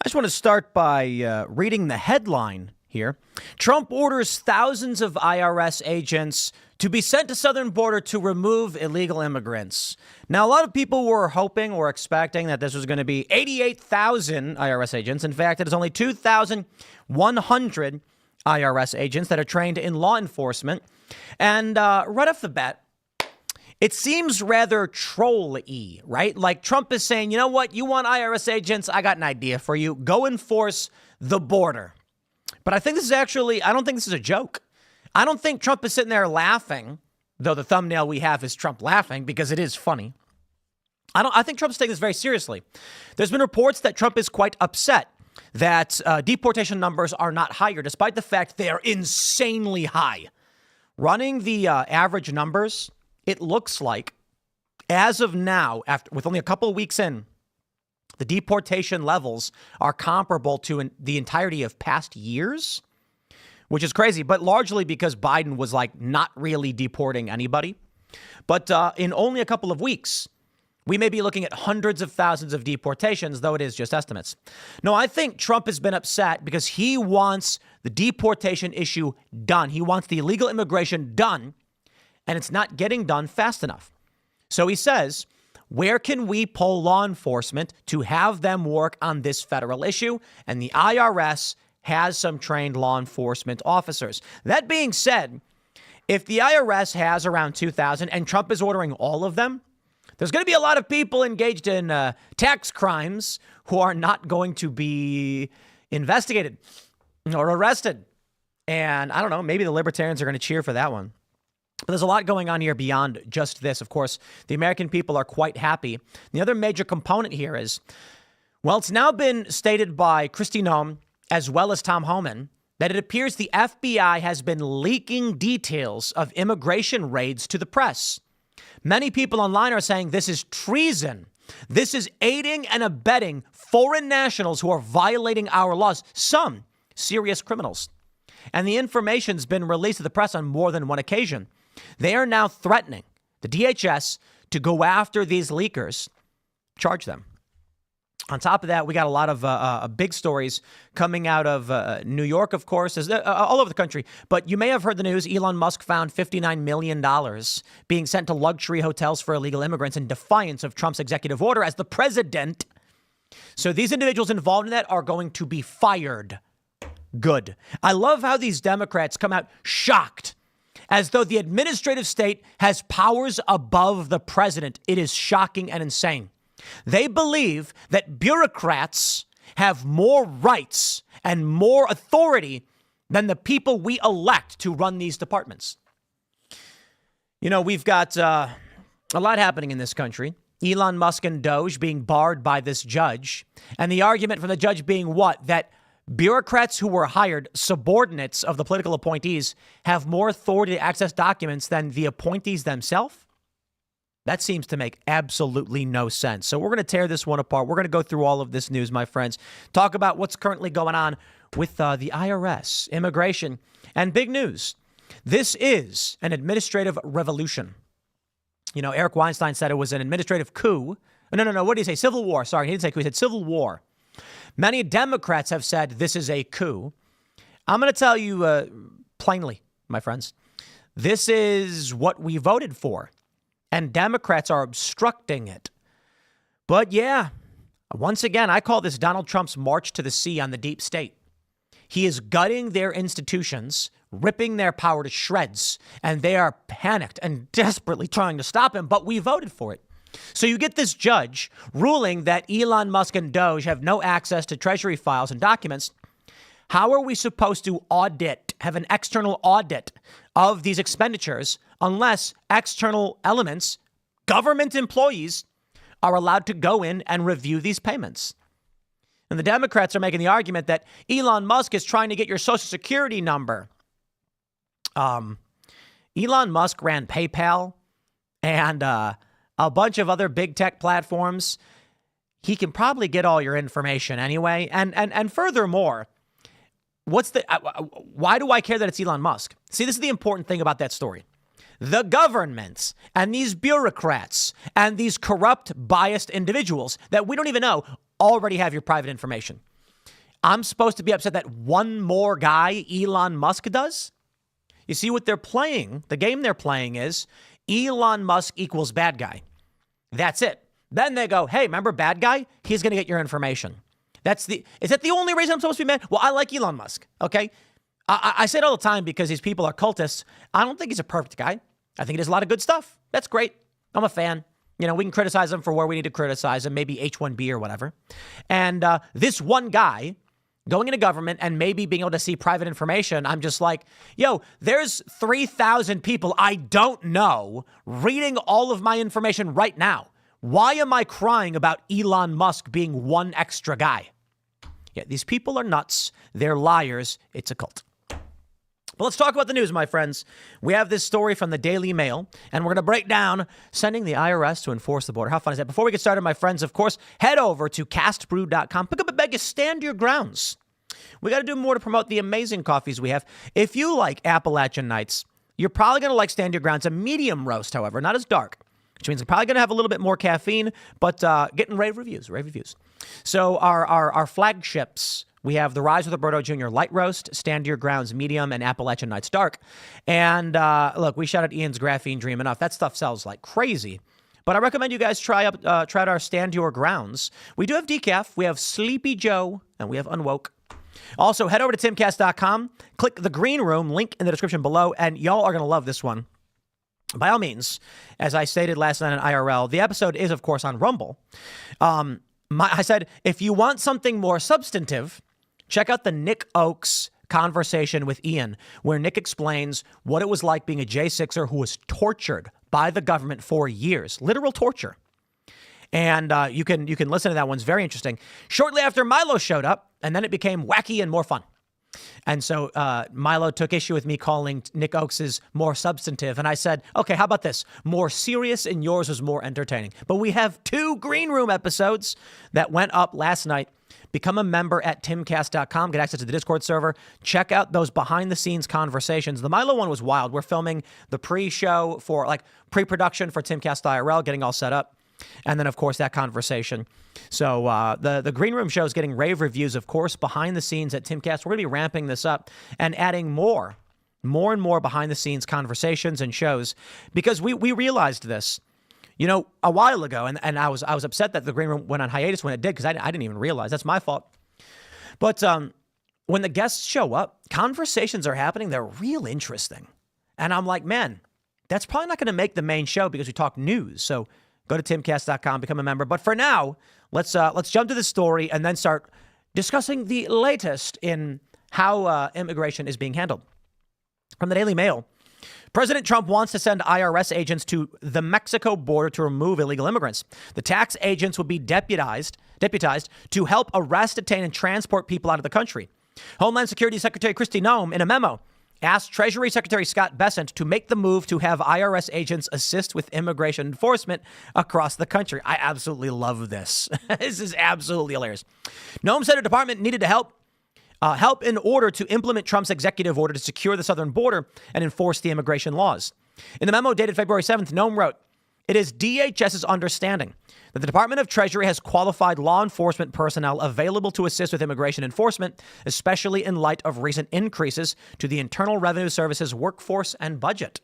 I just want to start by reading the headline here. Trump orders thousands of IRS agents to be sent to southern border to remove illegal immigrants. Now, a lot of people were hoping or expecting that this was going to be 88,000 IRS agents. In fact, it is only 2,100 IRS agents that are trained in law enforcement. And right off the bat, it seems rather troll-y, right? Like Trump is saying, you know what? You want IRS agents? I got an idea for you. Go enforce the border. But I think this is actually, I don't think this is a joke. I don't think Trump is sitting there laughing, though the thumbnail we have is Trump laughing because it is funny. I think Trump's taking this very seriously. There's been reports that Trump is quite upset that deportation numbers are not higher, despite the fact they are insanely high. Running the average numbers, it looks like, as of now, with only a couple of weeks in, the deportation levels are comparable to the entirety of past years, which is crazy, but largely because Biden was like not really deporting anybody. But in only a couple of weeks, we may be looking at hundreds of thousands of deportations, though it is just estimates. No, I think Trump has been upset because he wants the deportation issue done. He wants the illegal immigration done, and it's not getting done fast enough. So he says, where can we pull law enforcement to have them work on this federal issue? And the IRS has some trained law enforcement officers. That being said, if the IRS has around 2,000 and Trump is ordering all of them, there's going to be a lot of people engaged in tax crimes who are not going to be investigated or arrested. And I don't know, maybe the libertarians are going to cheer for that one. But there's a lot going on here beyond just this. Of course, the American people are quite happy. The other major component here is, well, it's now been stated by Kristi Noem as well as Tom Homan that it appears the FBI has been leaking details of immigration raids to the press. Many people online are saying this is treason. This is aiding and abetting foreign nationals who are violating our laws, some serious criminals. And the information's been released to the press on more than one occasion. They are now threatening the DHS to go after these leakers, charge them. On top of that, we got a lot of big stories coming out of New York, of course, all over the country. But you may have heard the news. Elon Musk found $59 million being sent to luxury hotels for illegal immigrants in defiance of Trump's executive order as the president. So these individuals involved in that are going to be fired. Good. I love how these Democrats come out shocked, as though the administrative state has powers above the president. It is shocking and insane. They believe that bureaucrats have more rights and more authority than the people we elect to run these departments. You know, we've got a lot happening in this country. Elon Musk and Doge being barred by this judge. And the argument from the judge being what? That bureaucrats who were hired, subordinates of the political appointees, have more authority to access documents than the appointees themselves? That seems to make absolutely no sense. So we're going to tear this one apart. We're going to go through all of this news, my friends, talk about what's currently going on with the IRS, immigration, and big news. This is an administrative revolution. You know, Eric Weinstein said it was an administrative coup. No. What did he say? Civil war. Sorry, he didn't say coup. He said civil war. Many Democrats have said this is a coup. I'm going to tell you plainly, my friends, this is what we voted for. And Democrats are obstructing it. But yeah, once again, I call this Donald Trump's march to the sea on the deep state. He is gutting their institutions, ripping their power to shreds, and they are panicked and desperately trying to stop him, but we voted for it. So you get this judge ruling that Elon Musk and Doge have no access to Treasury files and documents. How are we supposed to have an external audit of these expenditures unless external elements, government employees, are allowed to go in and review these payments? And the Democrats are making the argument that Elon Musk is trying to get your Social Security number. Elon Musk ran PayPal and a bunch of other big tech platforms. He can probably get all your information anyway. And furthermore, why do I care that it's Elon Musk? See, this is the important thing about that story. The governments and these bureaucrats and these corrupt, biased individuals that we don't even know already have your private information. I'm supposed to be upset that one more guy, Elon Musk, does? You see what they're playing, the game they're playing is Elon Musk equals bad guy. That's it. Then they go, hey, remember bad guy? He's going to get your information. Is that the only reason I'm supposed to be mad? Well, I like Elon Musk, okay? I say it all the time because these people are cultists. I don't think he's a perfect guy. I think he does a lot of good stuff. That's great. I'm a fan. You know, we can criticize him for where we need to criticize him, maybe H-1B or whatever. And this one guy going into government and maybe being able to see private information, I'm just like, yo, there's 3,000 people I don't know reading all of my information right now. Why am I crying about Elon Musk being one extra guy? Yeah, these people are nuts. They're liars. It's a cult. But let's talk about the news, my friends. We have this story from the Daily Mail, and we're going to break down sending the IRS to enforce the border. How fun is that? Before we get started, my friends, of course, head over to castbrew.com. Pick up a bag of Stand Your Grounds. We got to do more to promote the amazing coffees we have. If you like Appalachian Nights, you're probably going to like Stand Your Grounds. A medium roast, however, not as dark, which means it's probably going to have a little bit more caffeine, but getting rave reviews. So our flagships, we have the Rise with Roberto Jr. Light Roast, Stand Your Grounds Medium, and Appalachian Nights Dark. And look, we shouted Ian's Graphene Dream enough. That stuff sells like crazy. But I recommend you guys try out our Stand Your Grounds. We do have decaf, we have Sleepy Joe, and we have Unwoke. Also, head over to Timcast.com, click the green room, link in the description below, and y'all are going to love this one. By all means, as I stated last night on IRL, the episode is, of course, on Rumble. I said, if you want something more substantive, check out the Nick Oakes conversation with Ian, where Nick explains what it was like being a J6er who was tortured by the government for years, literal torture. And you can listen to that one. It's very interesting. Shortly after Milo showed up, and then it became wacky and more fun. And so Milo took issue with me calling Nick Oakes's more substantive. And I said, okay, how about this? More serious, and yours was more entertaining. But we have 2 Green Room episodes that went up last night. Become a member at timcast.com. Get access to the Discord server. Check out those behind-the-scenes conversations. The Milo one was wild. We're filming the pre-show for, like, pre-production for Timcast IRL, getting all set up. And then, of course, that conversation. So the Green Room show is getting rave reviews, of course, behind the scenes at Timcast. We're going to be ramping this up and adding more and more behind the scenes conversations and shows, because we realized this, you know, a while ago. And I was upset that the Green Room went on hiatus when it did, because I didn't even realize. That's my fault. But when the guests show up, conversations are happening. They're real interesting. And I'm like, man, that's probably not going to make the main show because we talk news. So go to timcast.com, become a member. But for now, let's jump to the story and then start discussing the latest in how immigration is being handled. From the Daily Mail, President Trump wants to send IRS agents to the Mexico border to remove illegal immigrants. The tax agents will be deputized to help arrest, detain, and transport people out of the country. Homeland Security Secretary Kristi Noem, in a memo, asked Treasury Secretary Scott Bessent to make the move to have IRS agents assist with immigration enforcement across the country. I absolutely love this. This is absolutely hilarious. Noem said her department needed to help in order to implement Trump's executive order to secure the southern border and enforce the immigration laws. In the memo dated February 7th, Noem wrote, "It is DHS's understanding that the Department of Treasury has qualified law enforcement personnel available to assist with immigration enforcement, especially in light of recent increases to the Internal Revenue Service's workforce and budget."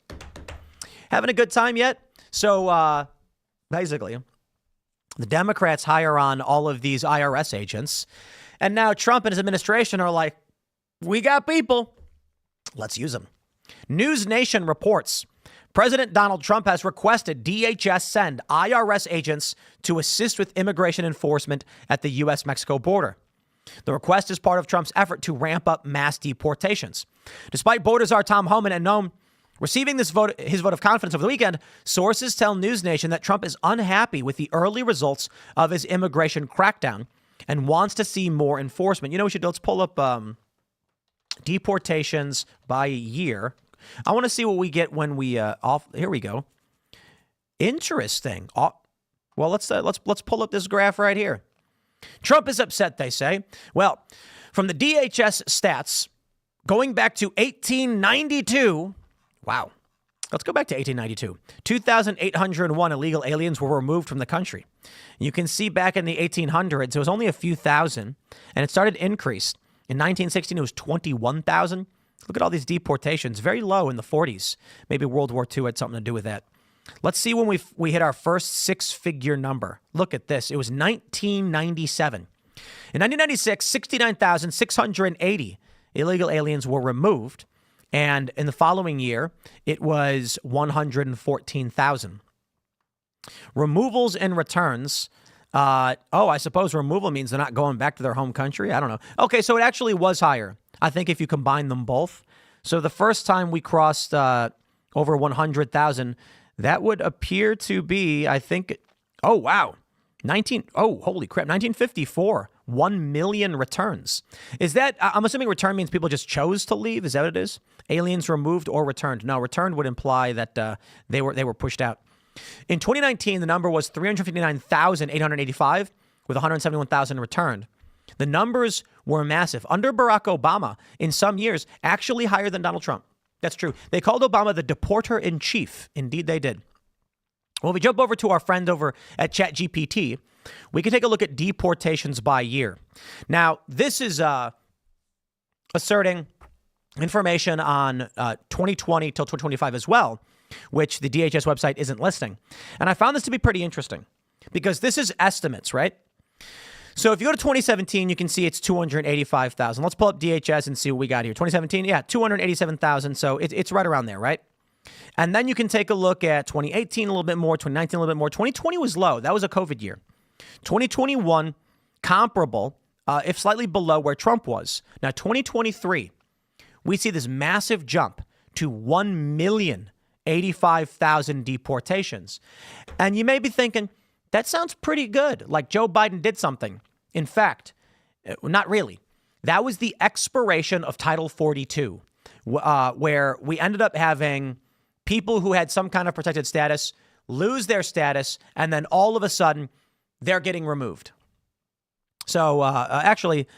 Having a good time yet? So basically, the Democrats hire on all of these IRS agents, and now Trump and his administration are like, we got people. Let's use them. News Nation reports President Donald Trump has requested DHS send IRS agents to assist with immigration enforcement at the U.S.-Mexico border. The request is part of Trump's effort to ramp up mass deportations. Despite border czar Tom Homan and Noem receiving his vote of confidence over the weekend, sources tell News Nation that Trump is unhappy with the early results of his immigration crackdown and wants to see more enforcement. You know, let's pull up deportations by year. I want to see what we get when we here we go. Interesting. Well, let's pull up this graph right here. Trump is upset, they say. Well, from the DHS stats going back to 1892, wow, Let's go back to 1892. 2,801 illegal aliens were removed from the country. You can see back in the 1800s, it was only a few thousand, and it started to increase. In 1916, it was 21,000. Look at all these deportations, very low in the 40s. Maybe World War II had something to do with that. Let's see when we hit our first six-figure number. Look at this. It was 1997. In 1996, 69,680 illegal aliens were removed. And in the following year, it was 114,000. Removals and returns. I suppose removal means they're not going back to their home country. I don't know. Okay, so it actually was higher, I think, if you combine them both. So the first time we crossed over 100,000, that would appear to be, I think, holy crap, 1954. 1 million returns. Is that, I'm assuming return means people just chose to leave? Is that what it is? Aliens removed or returned? No, returned would imply that they were pushed out. In 2019, the number was 359,885 with 171,000 returned. The numbers were massive. Under Barack Obama, in some years, actually higher than Donald Trump. That's true. They called Obama the deporter in chief. Indeed, they did. Well, we jump over to our friend over at ChatGPT. We can take a look at deportations by year. Now, this is asserting information on 2020 till 2025 as well, which the DHS website isn't listing. And I found this to be pretty interesting because this is estimates, right? So if you go to 2017, you can see it's 285,000. Let's pull up DHS and see what we got here. 2017, 287,000. So it's right around there, right? And then you can take a look at 2018 a little bit more, 2019 a little bit more. 2020 was low. That was a COVID year. 2021, comparable, if slightly below where Trump was. Now, 2023, we see this massive jump to 1,085,000 deportations. And you may be thinking, that sounds pretty good, like Joe Biden did something. In fact, not really. That was the expiration of Title 42, where we ended up having people who had some kind of protected status lose their status, and then all of a sudden, they're getting removed. So actually,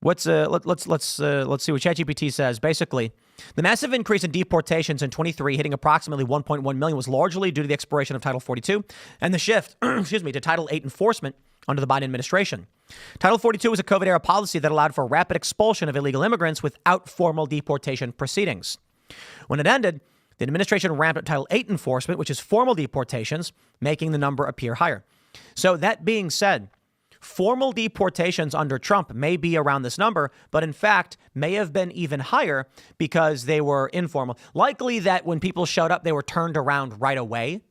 let's see what ChatGPT says. Basically, the massive increase in deportations in 23, hitting approximately 1.1 million, was largely due to the expiration of Title 42 and the shift, to Title 8 enforcement under the Biden administration. Title 42 was a COVID-era policy that allowed for rapid expulsion of illegal immigrants without formal deportation proceedings. When it ended, the administration ramped up Title 8 enforcement, which is formal deportations, making the number appear higher. So that being said, formal deportations under Trump may be around this number, but in fact may have been even higher because they were informal. Likely that when people showed up, they were turned around right away.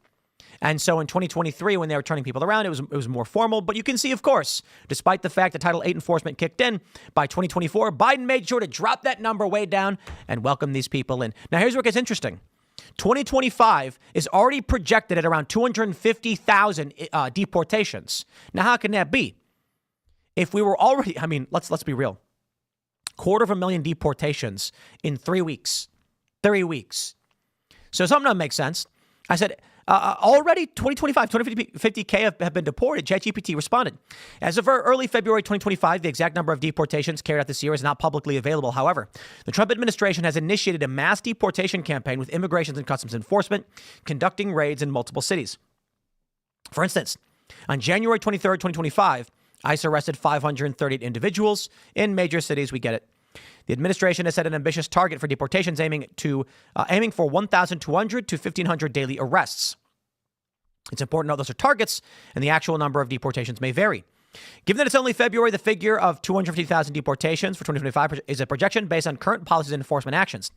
And so in 2023, when they were turning people around, it was more formal. But you can see, of course, despite the fact that Title 8 enforcement kicked in, by 2024, Biden made sure to drop that number way down and welcome these people in. Now, here's where it gets interesting. 2025 is already projected at around 250,000 deportations. Now, how can that be? If we were already, let's be real. 250,000 deportations in 3 weeks. 3 weeks. So something that makes sense. I said, already 2025, 250K have been deported. ChatGPT responded. As of early February 2025, the exact number of deportations carried out this year is not publicly available. However, the Trump administration has initiated a mass deportation campaign with Immigration and Customs Enforcement conducting raids in multiple cities. For instance, on January 23rd, 2025, ICE arrested 538 individuals in major cities. We get it. The administration has set an ambitious target for deportations, aiming for 1,200 to 1,500 daily arrests. It's important to note those are targets, and the actual number of deportations may vary. Given that it's only February, the figure of 250,000 deportations for 2025 is a projection based on current policies and enforcement actions.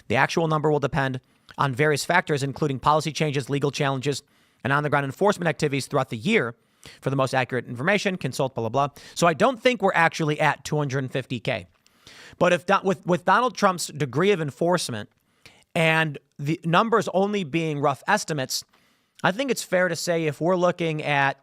The actual number will depend on various factors, including policy changes, legal challenges, and on-the-ground enforcement activities throughout the year. For the most accurate information, consult blah, blah, blah. So I don't think we're actually at 250K. But if with Donald Trump's degree of enforcement and the numbers only being rough estimates, I think it's fair to say if we're looking at,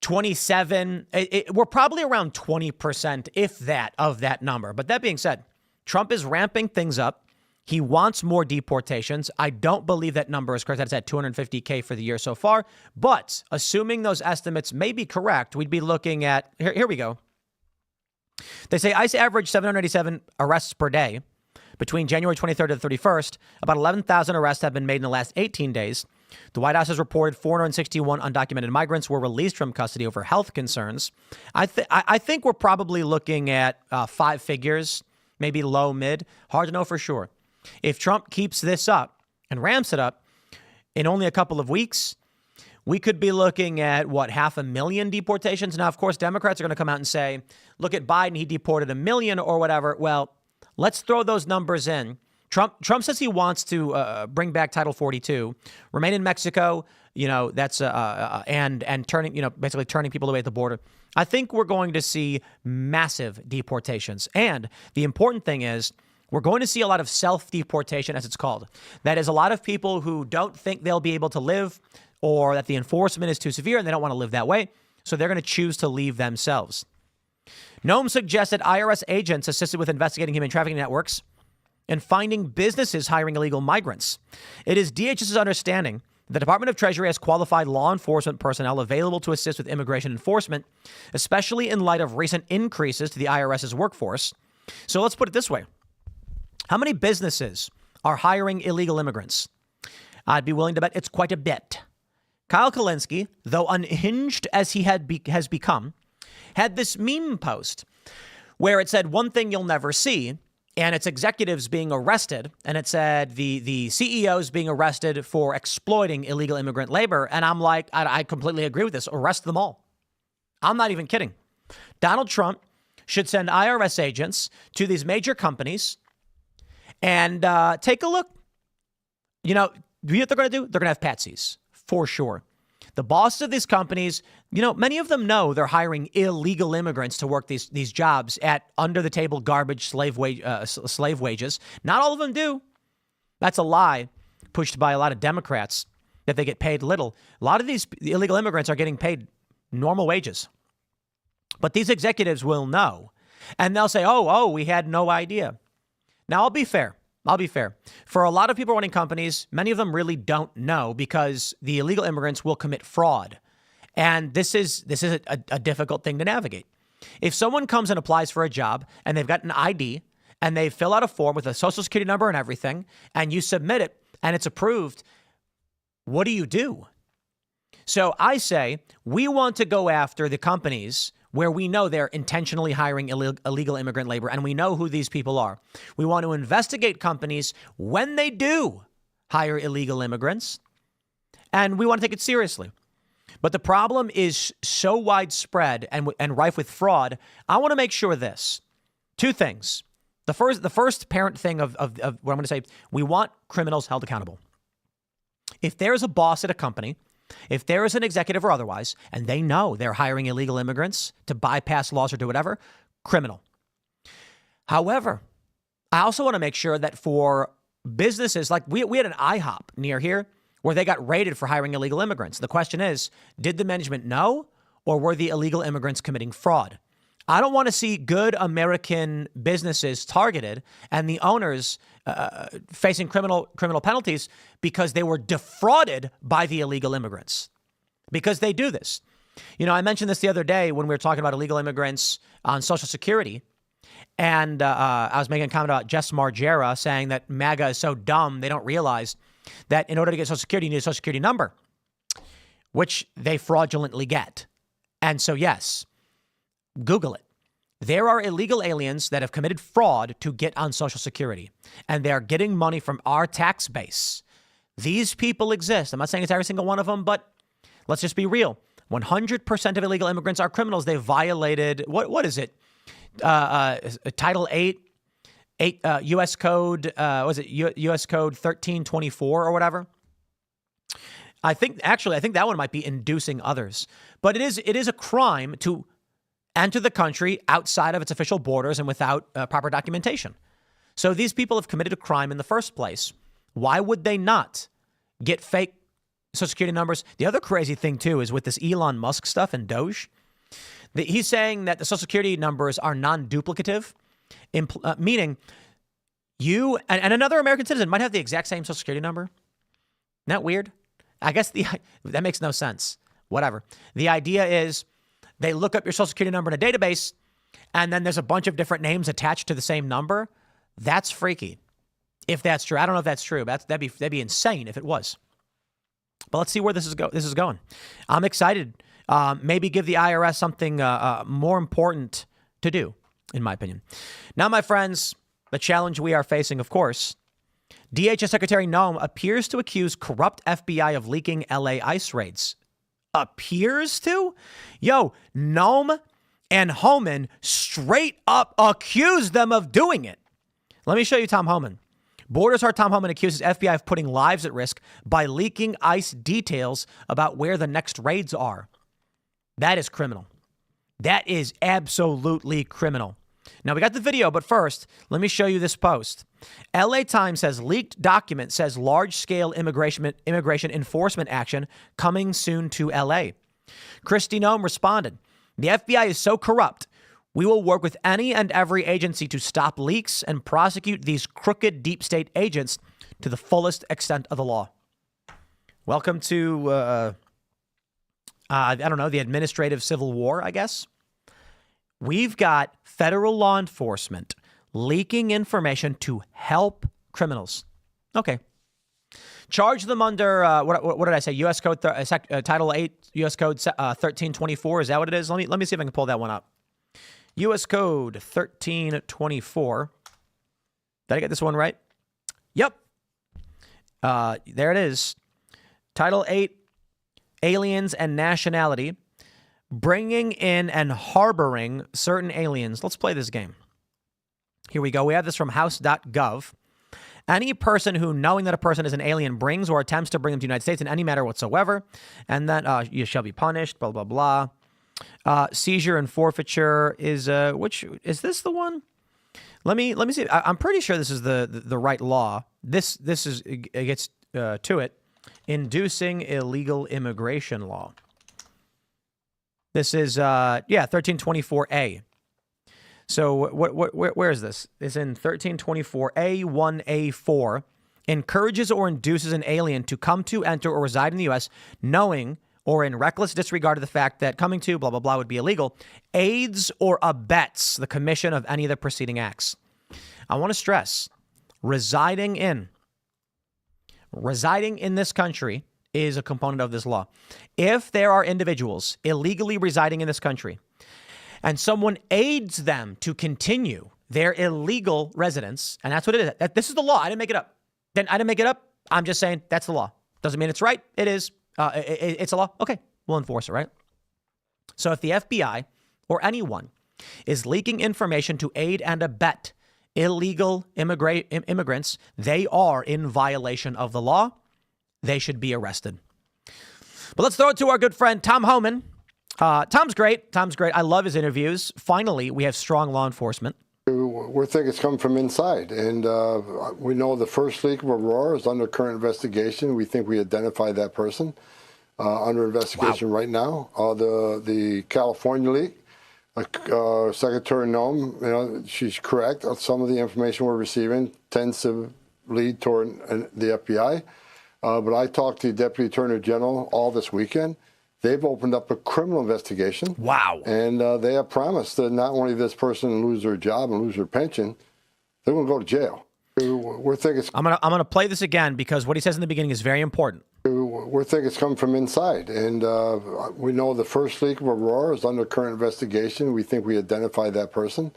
27, we're probably around 20%, if that, of that number. But that being said, Trump is ramping things up. He wants more deportations. I don't believe that number is correct. That's at 250K for the year so far. But assuming those estimates may be correct, we'd be looking at, here we go. They say ICE averaged 787 arrests per day, Between January 23rd and 31st, about 11,000 arrests have been made in the last 18 days. The White House has reported 461 undocumented migrants were released from custody over health concerns. I think we're probably looking at 5 figures, maybe low, mid. Hard to know for sure. If Trump keeps this up and ramps it up in only a couple of weeks, we could be looking at, 500,000 deportations? Now, of course, Democrats are going to come out and say, look at Biden, he deported 1 million or whatever. Well, let's throw those numbers in. Trump says he wants to bring back Title 42, remain in Mexico, that's and turning, basically turning people away at the border. I think we're going to see massive deportations. And the important thing is we're going to see a lot of self-deportation, as it's called. That is a lot of people who don't think they'll be able to live, or that the enforcement is too severe and they don't want to live that way. So they're going to choose to leave themselves. Noam suggested IRS agents assisted with investigating human trafficking networks and finding businesses hiring illegal migrants. It is DHS's understanding the Department of Treasury has qualified law enforcement personnel available to assist with immigration enforcement, especially in light of recent increases to the IRS's workforce. So let's put it this way. How many businesses are hiring illegal immigrants? I'd be willing to bet it's quite a bit. Kyle Kulinski, though unhinged as he has become, had this meme post where it said one thing you'll never see, and it's executives being arrested, and it said the CEOs being arrested for exploiting illegal immigrant labor. And I'm like, I completely agree with this. Arrest them all. I'm not even kidding. Donald Trump should send IRS agents to these major companies and take a look. You know what they're going to do? They're going to have patsies. For sure. The bosses of these companies, many of them know they're hiring illegal immigrants to work these jobs at under the table garbage slave wages. Not all of them do. That's a lie pushed by a lot of Democrats that they get paid little. A lot of these illegal immigrants are getting paid normal wages. But these executives will know. And they'll say, oh, we had no idea. Now, I'll be fair. For a lot of people running companies, many of them really don't know because the illegal immigrants will commit fraud. And this is a difficult thing to navigate. If someone comes and applies for a job and they've got an ID and they fill out a form with a social security number and everything, and you submit it and it's approved, what do you do? So I say we want to go after the companies where we know they're intentionally hiring illegal immigrant labor, and we know who these people are. We want to investigate companies when they do hire illegal immigrants, and we want to take it seriously. But the problem is so widespread and rife with fraud. I want to make sure this. 2 things. The first parent thing of what I'm going to say, we want criminals held accountable. If there's a boss at a company, if there is an executive or otherwise, and they know they're hiring illegal immigrants to bypass laws or do whatever, criminal. However, I also want to make sure that for businesses, like we had an IHOP near here where they got raided for hiring illegal immigrants. The question is, did the management know, or were the illegal immigrants committing fraud? I don't want to see good American businesses targeted and the owners facing criminal penalties because they were defrauded by the illegal immigrants. Because they do this. I mentioned this the other day when we were talking about illegal immigrants on Social Security. And I was making a comment about Jess Margera saying that MAGA is so dumb they don't realize that in order to get Social Security, you need a Social Security number, which they fraudulently get. And so, yes, Google it. There are illegal aliens that have committed fraud to get on Social Security, and they're getting money from our tax base. These people exist. I'm not saying it's every single one of them, but let's just be real. 100% of illegal immigrants are criminals. They violated, what is it? Title 8, U.S. Code, U.S. Code 1324 or whatever? I think that one might be inducing others. But it is a crime to enter the country outside of its official borders and without proper documentation. So these people have committed a crime in the first place. Why would they not get fake Social Security numbers? The other crazy thing, too, is with this Elon Musk stuff and Doge. He's saying that the Social Security numbers are non-duplicative, meaning you and another American citizen might have the exact same Social Security number. Isn't that weird? I guess that makes no sense. Whatever. The idea is they look up your Social Security number in a database, and then there's a bunch of different names attached to the same number. That's freaky. If that's true. I don't know if that's true. But that'd be insane if it was. But let's see where this is going. I'm excited. Maybe give the IRS something more important to do, in my opinion. Now, my friends, the challenge we are facing, of course, DHS Secretary Noem appears to accuse corrupt FBI of leaking LA ICE raids. Appears to? Yo, Noem and Homan straight up accused them of doing it. Let me show you Tom Homan. Border Czar Tom Homan accuses FBI of putting lives at risk by leaking ICE details about where the next raids are. That is criminal. That is absolutely criminal. Now, we got the video, but first, let me show you this post. LA Times says leaked document says large-scale immigration enforcement action coming soon to LA. Kristi Noem responded, the FBI is so corrupt. We will work with any and every agency to stop leaks and prosecute these crooked deep state agents to the fullest extent of the law. Welcome to, I don't know, the administrative civil war, I guess. We've got federal law enforcement leaking information to help criminals. Okay. Charge them under, what did I say? U.S. Code, Title 8, U.S. Code 1324. Is that what it is? Let me see if I can pull that one up. U.S. Code 1324. Did I get this one right? Yep. There it is. Title 8, Aliens and Nationality. Bringing in and harboring certain aliens. Let's play this game. Here we go. We have this from house.gov. Any person who, knowing that a person is an alien, brings or attempts to bring them to the United States in any manner whatsoever, and that you shall be punished, blah, blah, blah. Seizure and forfeiture is, which, is this the one? Let me see. I'm pretty sure this is the right law. This is, it gets to it. Inducing illegal immigration law. This is, 1324A. So where is this? It's in 1324A1A4. Encourages or induces an alien to come to, enter, or reside in the U.S. knowing or in reckless disregard of the fact that coming to, blah, blah, blah, would be illegal, aids or abets the commission of any of the preceding acts. I want to stress, residing in this country is a component of this law. If there are individuals illegally residing in this country and someone aids them to continue their illegal residence, and that's what it is. This is the law. I didn't make it up. I'm just saying that's the law. Doesn't mean it's right. It is. It's a law. Okay, we'll enforce it, right? So if the FBI or anyone is leaking information to aid and abet illegal immigrants, they are in violation of the law. They should be arrested. But let's throw it to our good friend, Tom Homan. Tom's great. I love his interviews. Finally, we have strong law enforcement. We think it's coming from inside. And we know the first leak of Aurora is under current investigation. We think we identified that person under investigation right now. The California leak, Secretary Noem, she's correct. Some of the information we're receiving tends to lead toward the FBI. But I talked to the Deputy Attorney General all this weekend. They've opened up a criminal investigation. Wow. And they have promised that not only this person lose their job and lose their pension, they're going to go to jail. We're thinking I'm gonna play this again because what he says in the beginning is very important. We think it's coming from inside. And we know the first leak of Aurora is under current investigation. We think we identified that person.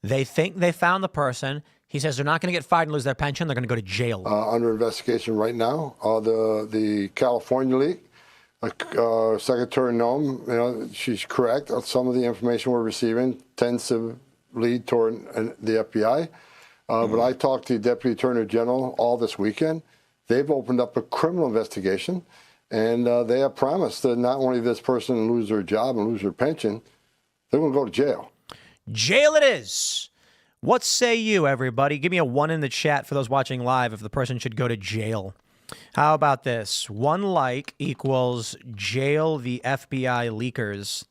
They think they found the person. He says they're not going to get fired and lose their pension. They're going to go to jail. Under investigation right now. The California leak, Secretary Noem, she's correct. Some of the information we're receiving tends to lead toward the FBI. But I talked to the Deputy Attorney General all this weekend. They've opened up a criminal investigation, and they have promised that not only this person lose their job and lose their pension, they're going to go to jail. Jail it is. What say you, everybody? Give me a 1 in the chat for those watching live if the person should go to jail. How about this? 1 like equals jail the FBI leakers.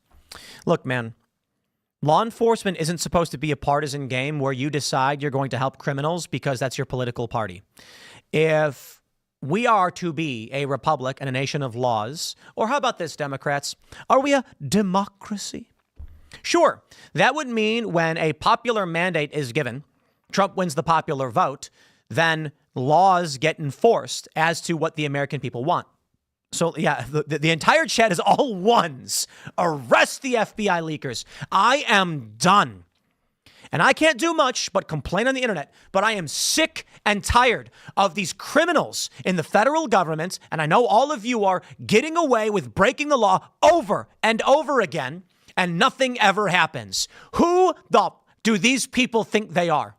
Look, man, law enforcement isn't supposed to be a partisan game where you decide you're going to help criminals because that's your political party. If we are to be a republic and a nation of laws, or how about this, Democrats? Are we a democracy? Sure, that would mean when a popular mandate is given, Trump wins the popular vote, then laws get enforced as to what the American people want. So, yeah, the entire chat is all ones. Arrest the FBI leakers. I am done. And I can't do much but complain on the internet, but I am sick and tired of these criminals in the federal government, and I know all of you are, getting away with breaking the law over and over again, and nothing ever happens. Who do these people think they are?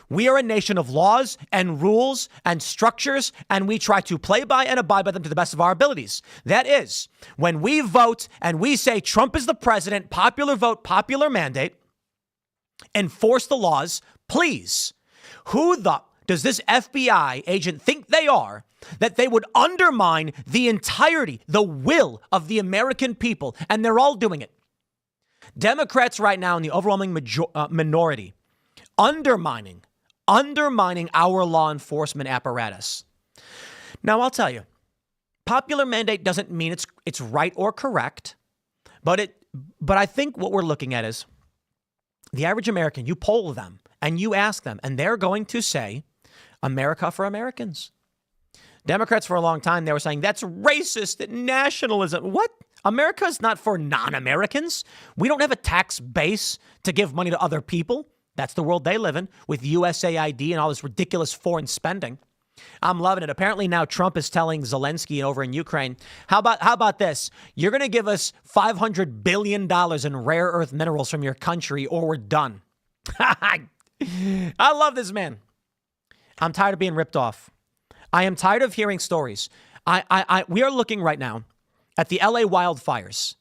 We are a nation of laws and rules and structures, and we try to play by and abide by them to the best of our abilities. That is, when we vote and we say Trump is the president, popular vote, popular mandate, enforce the laws, please. Who does this FBI agent think they are, that they would undermine the entirety, the will of the American people? And they're all doing it. Democrats right now in the overwhelming minority, undermining our law enforcement apparatus. Now, I'll tell you, popular mandate doesn't mean it's right or correct, but I think what we're looking at is the average American. You poll them and you ask them, and they're going to say, America for Americans. Democrats for a long time, they were saying that's racist, nationalism. What? America is not for non-Americans. We don't have a tax base to give money to other people. That's the world they live in, with USAID and all this ridiculous foreign spending. I'm loving it. Apparently now Trump is telling Zelensky over in Ukraine, how about this? You're going to give us $500 billion in rare earth minerals from your country or we're done. I love this man. I'm tired of being ripped off. I am tired of hearing stories. We are looking right now at the LA wildfires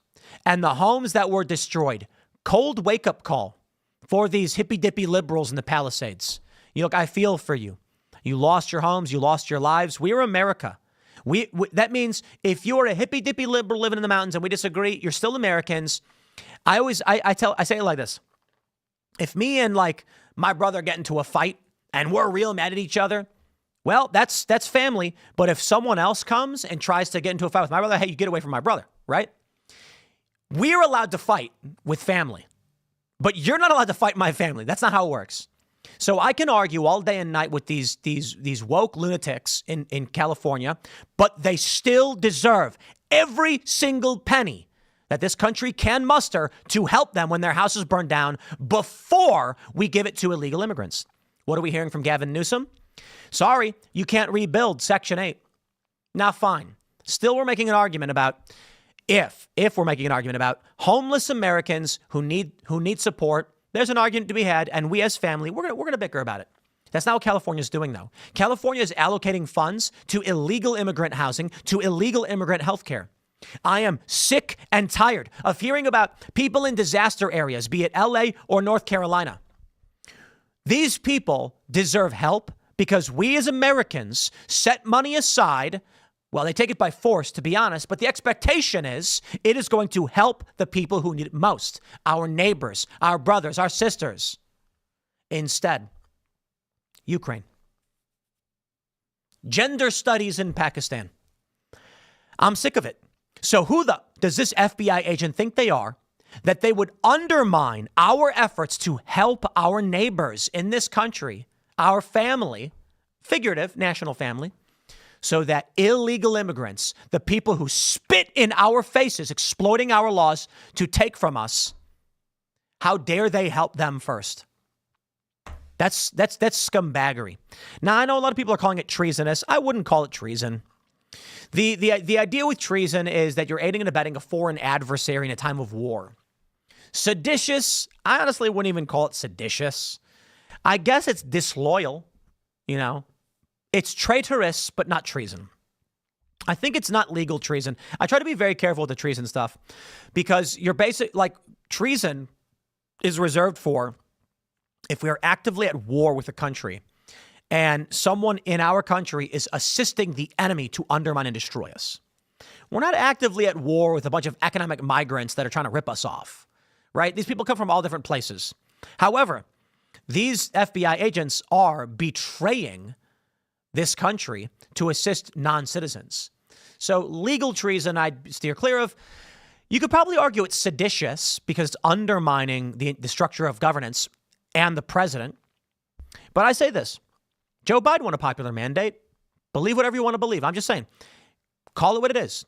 and the homes that were destroyed. Cold wake-up call for these hippy-dippy liberals in the Palisades. Look, I feel for you. You lost your homes. You lost your lives. We're America. That means if you're a hippy-dippy liberal living in the mountains and we disagree, you're still Americans. I say it like this. If me and like my brother get into a fight and we're real mad at each other, well, that's family. But if someone else comes and tries to get into a fight with my brother, hey, you get away from my brother, right? We're allowed to fight with family, but you're not allowed to fight my family. That's not how it works. So I can argue all day and night with these woke lunatics in California, but they still deserve every single penny that this country can muster to help them when their house is burned down before we give it to illegal immigrants. What are we hearing from Gavin Newsom? Sorry, you can't rebuild Section 8. Now, fine. Still, we're making an argument about if we're making an argument about homeless Americans who need support. There's an argument to be had, and we as family, we're gonna bicker about it. That's not what California is doing, though. California is allocating funds to illegal immigrant housing, to illegal immigrant health care. I am sick and tired of hearing about people in disaster areas, be it LA or North Carolina. These people deserve help because we as Americans set money aside. Well, they take it by force, to be honest, but the expectation is it is going to help the people who need it most, our neighbors, our brothers, our sisters. Instead, Ukraine. Gender studies in Pakistan. I'm sick of it. So who does this FBI agent think they are, that they would undermine our efforts to help our neighbors in this country, our family, figurative national family, so that illegal immigrants, the people who spit in our faces, exploiting our laws to take from us, how dare they help them first? That's scumbaggery. Now, I know a lot of people are calling it treasonous. I wouldn't call it treason. The idea with treason is that you're aiding and abetting a foreign adversary in a time of war. Seditious, I honestly wouldn't even call it seditious. I guess it's disloyal, It's traitorous, but not treason. I think it's not legal treason. I try to be very careful with the treason stuff because treason is reserved for if we are actively at war with a country and someone in our country is assisting the enemy to undermine and destroy us. We're not actively at war with a bunch of economic migrants that are trying to rip us off, right? These people come from all different places. However, these FBI agents are betraying this country to assist non-citizens. So legal treason, I'd steer clear of. You could probably argue it's seditious because it's undermining the structure of governance and the president. But I say this. Joe Biden won a popular mandate. Believe whatever you want to believe. I'm just saying, call it what it is.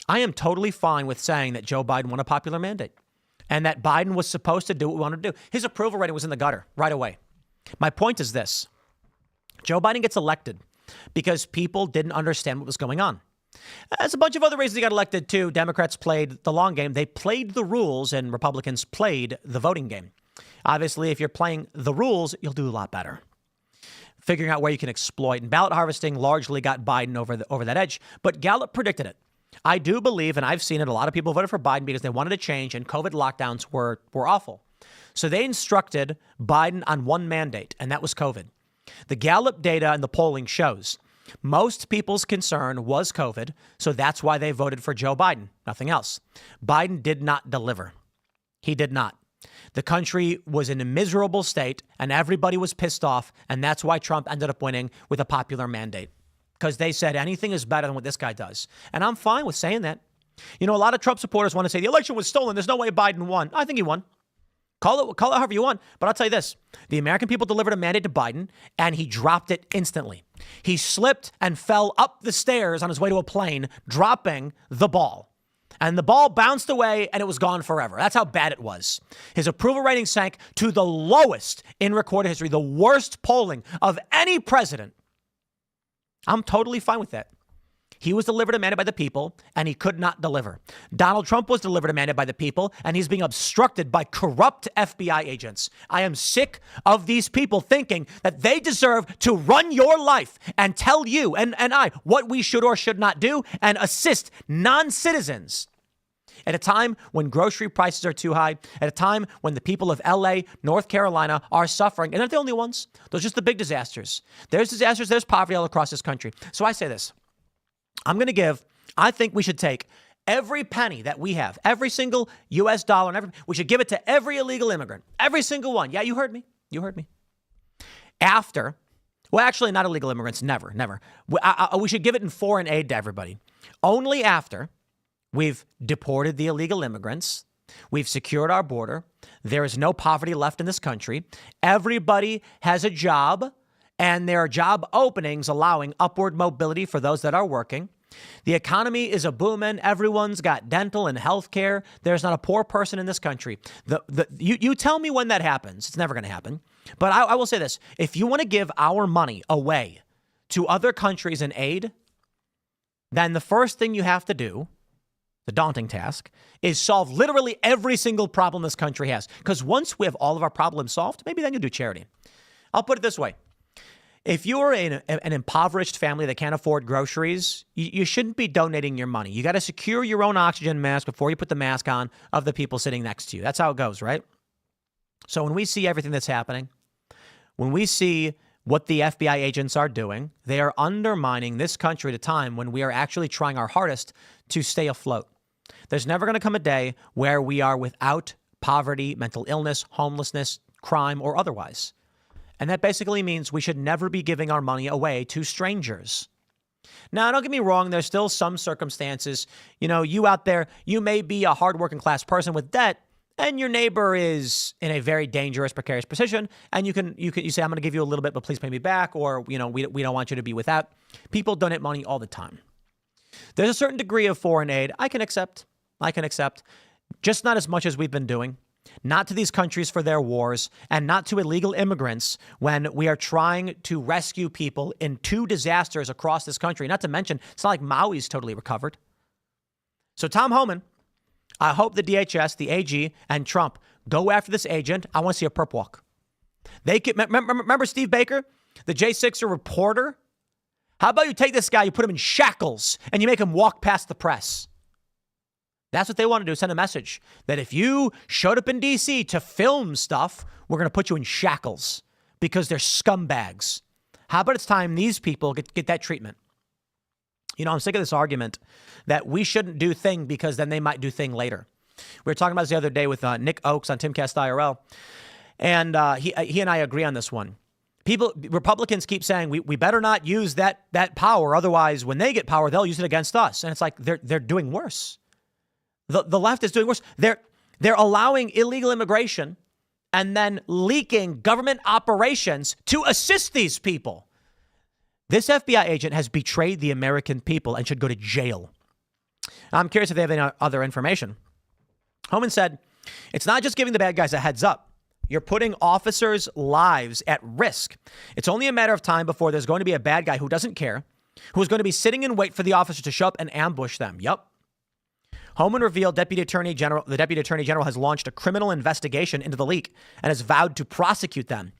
I am totally fine with saying that Joe Biden won a popular mandate and that Biden was supposed to do what we wanted to do. His approval rating was in the gutter right away. My point is this. Joe Biden gets elected because people didn't understand what was going on. As a bunch of other reasons he got elected too, Democrats played the long game. They played the rules and Republicans played the voting game. Obviously, if you're playing the rules, you'll do a lot better. Figuring out where you can exploit. And ballot harvesting largely got Biden over that edge. But Gallup predicted it. I do believe, and I've seen it, a lot of people voted for Biden because they wanted a change and COVID lockdowns were awful. So they instructed Biden on one mandate, and that was COVID. The Gallup data and the polling shows most people's concern was COVID, so that's why they voted for Joe Biden, nothing else. Biden did not deliver. He did not. The country was in a miserable state, and everybody was pissed off, and that's why Trump ended up winning with a popular mandate, because they said anything is better than what this guy does. And I'm fine with saying that. You know, a lot of Trump supporters want to say the election was stolen. There's no way Biden won. I think he won. Call it however you want. But I'll tell you this. The American people delivered a mandate to Biden, and he dropped it instantly. He slipped and fell up the stairs on his way to a plane, dropping the ball. And the ball bounced away, and it was gone forever. That's how bad it was. His approval rating sank to the lowest in recorded history, the worst polling of any president. I'm totally fine with that. He was delivered a mandate by the people, and he could not deliver. Donald Trump was delivered a mandate by the people, and he's being obstructed by corrupt FBI agents. I am sick of these people thinking that they deserve to run your life and tell you and I what we should or should not do and assist non-citizens. At a time when grocery prices are too high, at a time when the people of LA, North Carolina are suffering, and they're not the only ones. Those are just the big disasters. There's disasters, there's poverty all across this country. So I say this. I think we should take every penny that we have, every single US dollar, and we should give it to every illegal immigrant, every single one. Yeah, you heard me. Actually, not illegal immigrants, never. We should give it in foreign aid to everybody. Only after we've deported the illegal immigrants, we've secured our border, there is no poverty left in this country, everybody has a job, and there are job openings allowing upward mobility for those that are working. The economy is a booming. Everyone's got dental and health care. There's not a poor person in this country. You tell me when that happens. It's never going to happen. But I will say this. If you want to give our money away to other countries in aid, then the first thing you have to do, the daunting task, is solve literally every single problem this country has. Because once we have all of our problems solved, maybe then you'll do charity. I'll put it this way. If you're in an impoverished family that can't afford groceries, you shouldn't be donating your money. You got to secure your own oxygen mask before you put the mask on of the people sitting next to you. That's how it goes, right? So when we see everything that's happening, when we see what the FBI agents are doing, they are undermining this country at a time when we are actually trying our hardest to stay afloat. There's never going to come a day where we are without poverty, mental illness, homelessness, crime, or otherwise. And that basically means we should never be giving our money away to strangers. Now, don't get me wrong. There's still some circumstances, you out there, you may be a hardworking class person with debt and your neighbor is in a very dangerous, precarious position. And you say, I'm going to give you a little bit, but please pay me back. Or, we don't want you to be without. People donate money all the time. There's a certain degree of foreign aid I can accept, just not as much as we've been doing. Not to these countries for their wars, and not to illegal immigrants when we are trying to rescue people in two disasters across this country. Not to mention, it's not like Maui's totally recovered. So Tom Homan, I hope the DHS, the AG, and Trump go after this agent. I want to see a perp walk. Remember Steve Baker, the J6er reporter? How about you take this guy, you put him in shackles, and you make him walk past the press? That's what they want to do, send a message that if you showed up in D.C. to film stuff, we're going to put you in shackles because they're scumbags. How about it's time these people get that treatment? I'm sick of this argument that we shouldn't do thing because then they might do thing later. We were talking about this the other day with Nick Oakes on Timcast IRL, and he and I agree on this one. Republicans keep saying we better not use that power, otherwise when they get power, they'll use it against us. And it's like they're doing worse. The left is doing worse. They're allowing illegal immigration and then leaking government operations to assist these people. This FBI agent has betrayed the American people and should go to jail. I'm curious if they have any other information. Homan said, it's not just giving the bad guys a heads up. You're putting officers' lives at risk. It's only a matter of time before there's going to be a bad guy who doesn't care, who is going to be sitting in wait for the officer to show up and ambush them. Yup. Homan revealed the Deputy Attorney General has launched a criminal investigation into the leak and has vowed to prosecute them.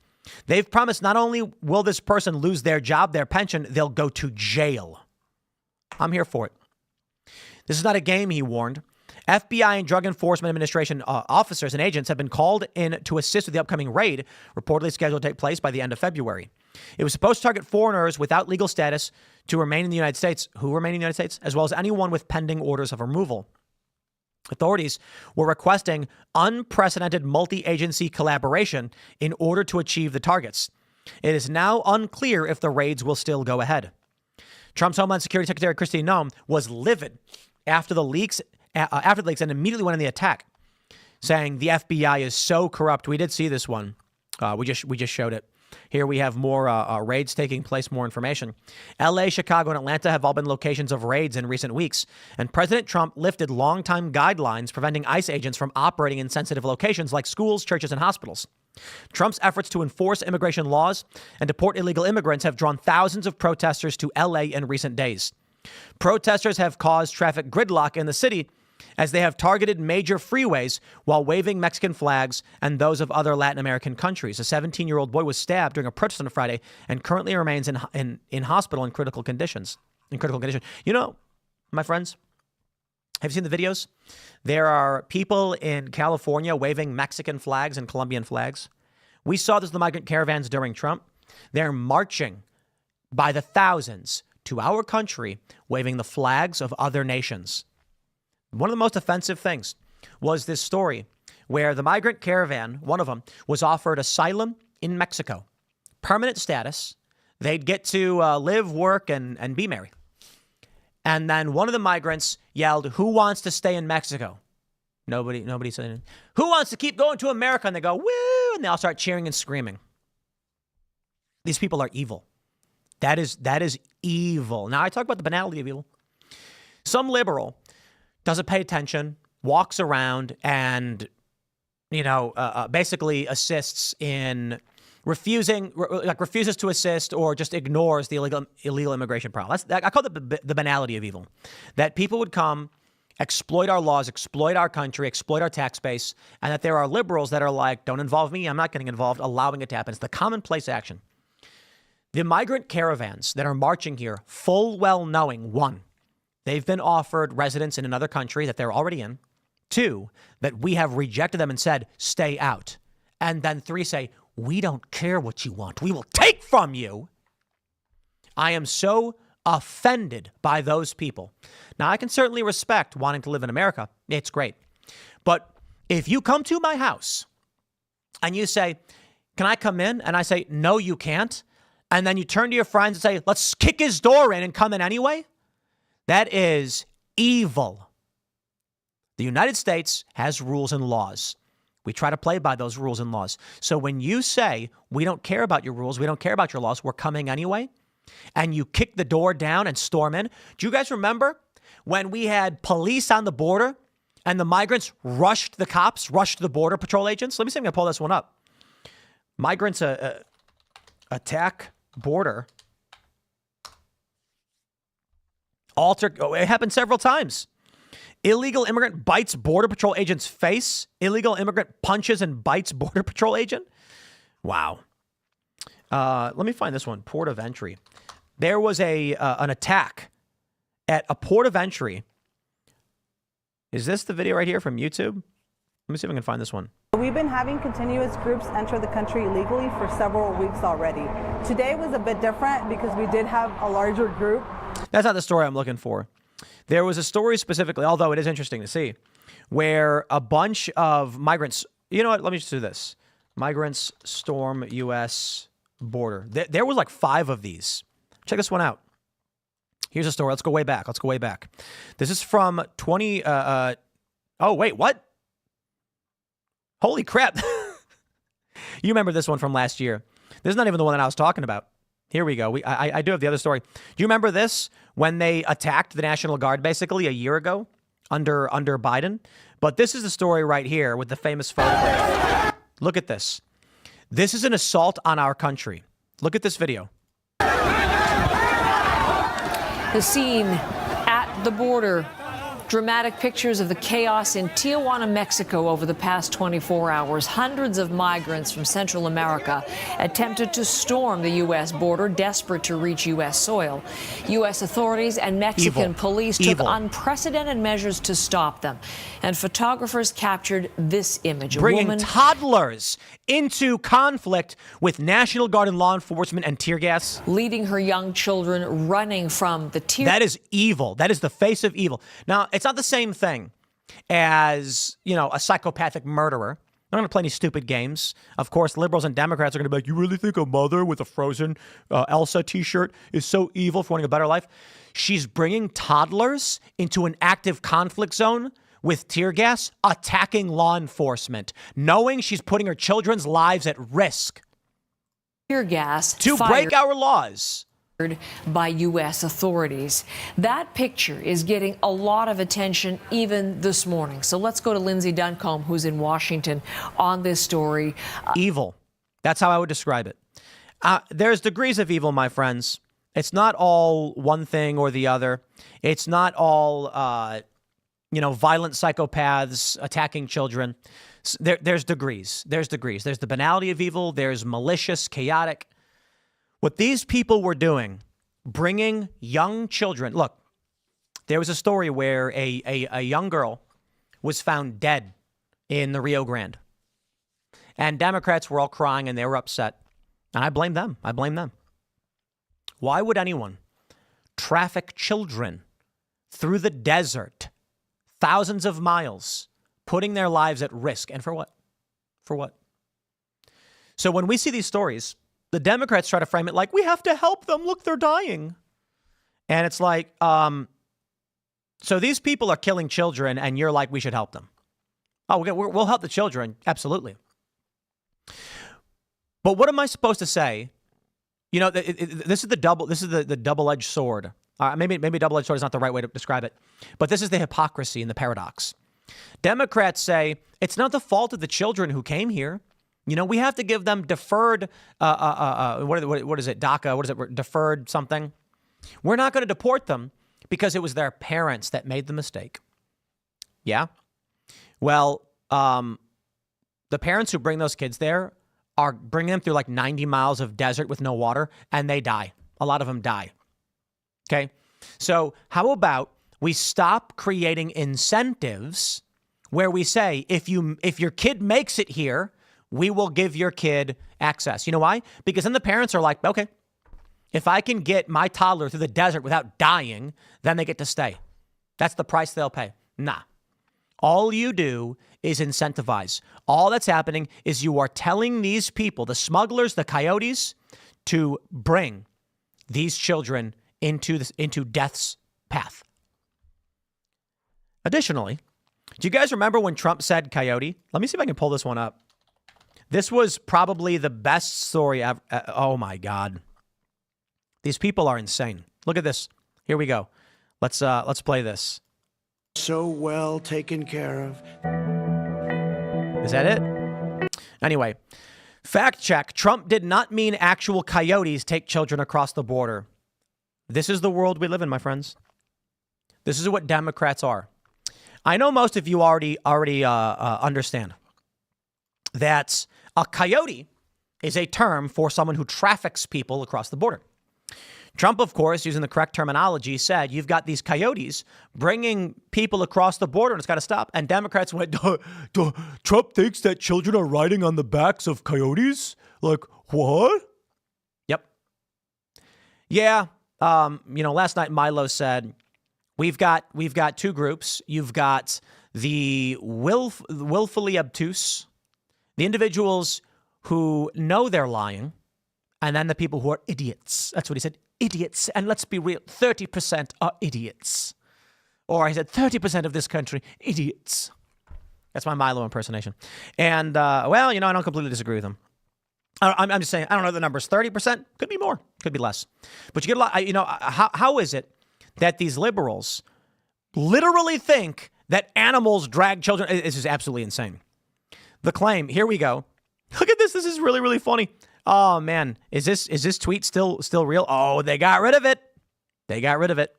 They've promised not only will this person lose their job, their pension, they'll go to jail. I'm here for it. This is not a game, he warned. FBI and Drug Enforcement Administration officers and agents have been called in to assist with the upcoming raid, reportedly scheduled to take place by the end of February. It was supposed to target foreigners without legal status to remain in the United States, who remain in the United States, as well as anyone with pending orders of removal. Authorities were requesting unprecedented multi-agency collaboration in order to achieve the targets. It is now unclear if the raids will still go ahead. Trump's Homeland Security Secretary Kristi Noem was livid after the leaks and immediately went on the attack, saying the FBI is so corrupt. We did see this one. We just showed it. Here we have more raids taking place, more information. LA, Chicago, and Atlanta have all been locations of raids in recent weeks, and President Trump lifted longtime guidelines preventing ICE agents from operating in sensitive locations like schools, churches, and hospitals. Trump's efforts to enforce immigration laws and deport illegal immigrants have drawn thousands of protesters to LA in recent days. Protesters have caused traffic gridlock in the city as they have targeted major freeways while waving Mexican flags and those of other Latin American countries. A 17-year-old boy was stabbed during a protest on Friday and currently remains in hospital in critical conditions. You know, my friends, have you seen the videos? There are people in California waving Mexican flags and Colombian flags. We saw this in the migrant caravans during Trump. They're marching by the thousands to our country, waving the flags of other nations. One of the most offensive things was this story where the migrant caravan, one of them, was offered asylum in Mexico, permanent status. They'd get to live, work, and be married. And then one of the migrants yelled, "Who wants to stay in Mexico?" Nobody said anything. "Who wants to keep going to America?" And they go, "Woo!" And they all start cheering and screaming. These people are evil. That is evil. Now, I talk about the banality of evil. Some liberal doesn't pay attention, walks around and, basically assists in refuses to assist or just ignores the illegal immigration problem. I call it the banality of evil. That people would come, exploit our laws, exploit our country, exploit our tax base, and that there are liberals that are like, don't involve me, I'm not getting involved, allowing it to happen. It's the commonplace action. The migrant caravans that are marching here, full well knowing, one, they've been offered residence in another country that they're already in. Two, that we have rejected them and said, stay out. And then three, say, we don't care what you want. We will take from you. I am so offended by those people. Now, I can certainly respect wanting to live in America. It's great. But if you come to my house and you say, can I come in? And I say, no, you can't. And then you turn to your friends and say, let's kick his door in and come in anyway. That is evil. The United States has rules and laws. We try to play by those rules and laws. So when you say, we don't care about your rules, we don't care about your laws, we're coming anyway, and you kick the door down and storm in. Do you guys remember when we had police on the border and the migrants rushed the cops, rushed the border patrol agents? Let me see if I can pull this one up. Migrants attack border. It happened several times. Illegal immigrant bites border patrol agent's face. Illegal immigrant punches and bites border patrol agent. Wow. Let me find this one. Port of entry. There was an attack at a port of entry. Is this the video right here from YouTube? Let me see if I can find this one. We've been having continuous groups enter the country illegally for several weeks already. Today was a bit different because we did have a larger group. That's not the story I'm looking for. There was a story specifically, although it is interesting to see, where a bunch of migrants, you know what, let me just do this. Migrants storm U.S. border. There was like 5 of these. Check this one out. Here's a story. Let's go way back. This is from 20, oh, wait, what? Holy crap. You remember this one from last year. This is not even the one that I was talking about. Here we go. I do have the other story. Do you remember this when they attacked the National Guard basically a year ago under Biden? But this is the story right here with the famous photograph. Look at this. This is an assault on our country. Look at this video. The scene at the border. Dramatic pictures of the chaos in Tijuana, Mexico over the past 24 hours. Hundreds of migrants from Central America attempted to storm the U.S. border, desperate to reach U.S. soil. U.S. authorities and Mexican police took unprecedented measures to stop them. And photographers captured this image. Bringing toddlers into conflict with National Guard and law enforcement and tear gas. Leading her young children running from the tear. That is evil. That is the face of evil. Now, it's not the same thing as, a psychopathic murderer. I'm not going to play any stupid games. Of course, liberals and Democrats are going to be like, you really think a mother with a frozen Elsa t-shirt is so evil for wanting a better life? She's bringing toddlers into an active conflict zone with tear gas, attacking law enforcement, knowing she's putting her children's lives at risk. Tear gas to break our laws. By U.S. authorities. That picture is getting a lot of attention even this morning. So let's go to Lindsay Duncombe, who's in Washington, on this story. Evil. That's how I would describe it. There's degrees of evil, my friends. It's not all one thing or the other. It's not all, violent psychopaths attacking children. There's degrees. There's degrees. There's the banality of evil. There's malicious, chaotic. What these people were doing, bringing young children. Look, there was a story where a young girl was found dead in the Rio Grande. And Democrats were all crying and they were upset. And I blame them. I blame them. Why would anyone traffic children through the desert, thousands of miles, putting their lives at risk? And for what? For what? So when we see these stories, the Democrats try to frame it like, we have to help them. Look, they're dying. And it's like, so these people are killing children and you're like, we should help them. Oh, we'll help the children. Absolutely. But what am I supposed to say? This is the double-edged sword. Maybe double-edged sword is not the right way to describe it. But this is the hypocrisy and the paradox. Democrats say it's not the fault of the children who came here. We have to give them deferred, what is it, DACA, what is it, deferred something? We're not going to deport them because it was their parents that made the mistake. Yeah? Well, the parents who bring those kids there are bringing them through like 90 miles of desert with no water, and they die. A lot of them die. Okay? So how about we stop creating incentives where we say, if your kid makes it here, we will give your kid access. You know why? Because then the parents are like, okay, if I can get my toddler through the desert without dying, then they get to stay. That's the price they'll pay. Nah. All you do is incentivize. All that's happening is you are telling these people, the smugglers, the coyotes, to bring these children into death's path. Additionally, do you guys remember when Trump said coyote? Let me see if I can pull this one up. This was probably the best story ever. Oh, my God. These people are insane. Look at this. Here we go. Let's play this. So well taken care of. Is that it? Anyway, fact check. Trump did not mean actual coyotes take children across the border. This is the world we live in, my friends. This is what Democrats are. I know most of you already understand that a coyote is a term for someone who traffics people across the border. Trump, of course, using the correct terminology, said you've got these coyotes bringing people across the border and it's got to stop. And Democrats went, Trump thinks that children are riding on the backs of coyotes? Like, what? Yep. Yeah. Last night Milo said, we've got two groups. You've got the willfully obtuse, the individuals who know they're lying, and then the people who are idiots. That's what he said, idiots. And let's be real, 30% are idiots. Or he said 30% of this country, idiots. That's my Milo impersonation. And, I don't completely disagree with him. I'm just saying, I don't know the numbers, 30%, could be more, could be less. But you get a lot, how is it that these liberals literally think that animals drag children? This is absolutely insane. The claim, here we go. Look at this. This is really, really funny. Oh, man. Is this tweet still real? Oh, they got rid of it. They got rid of it.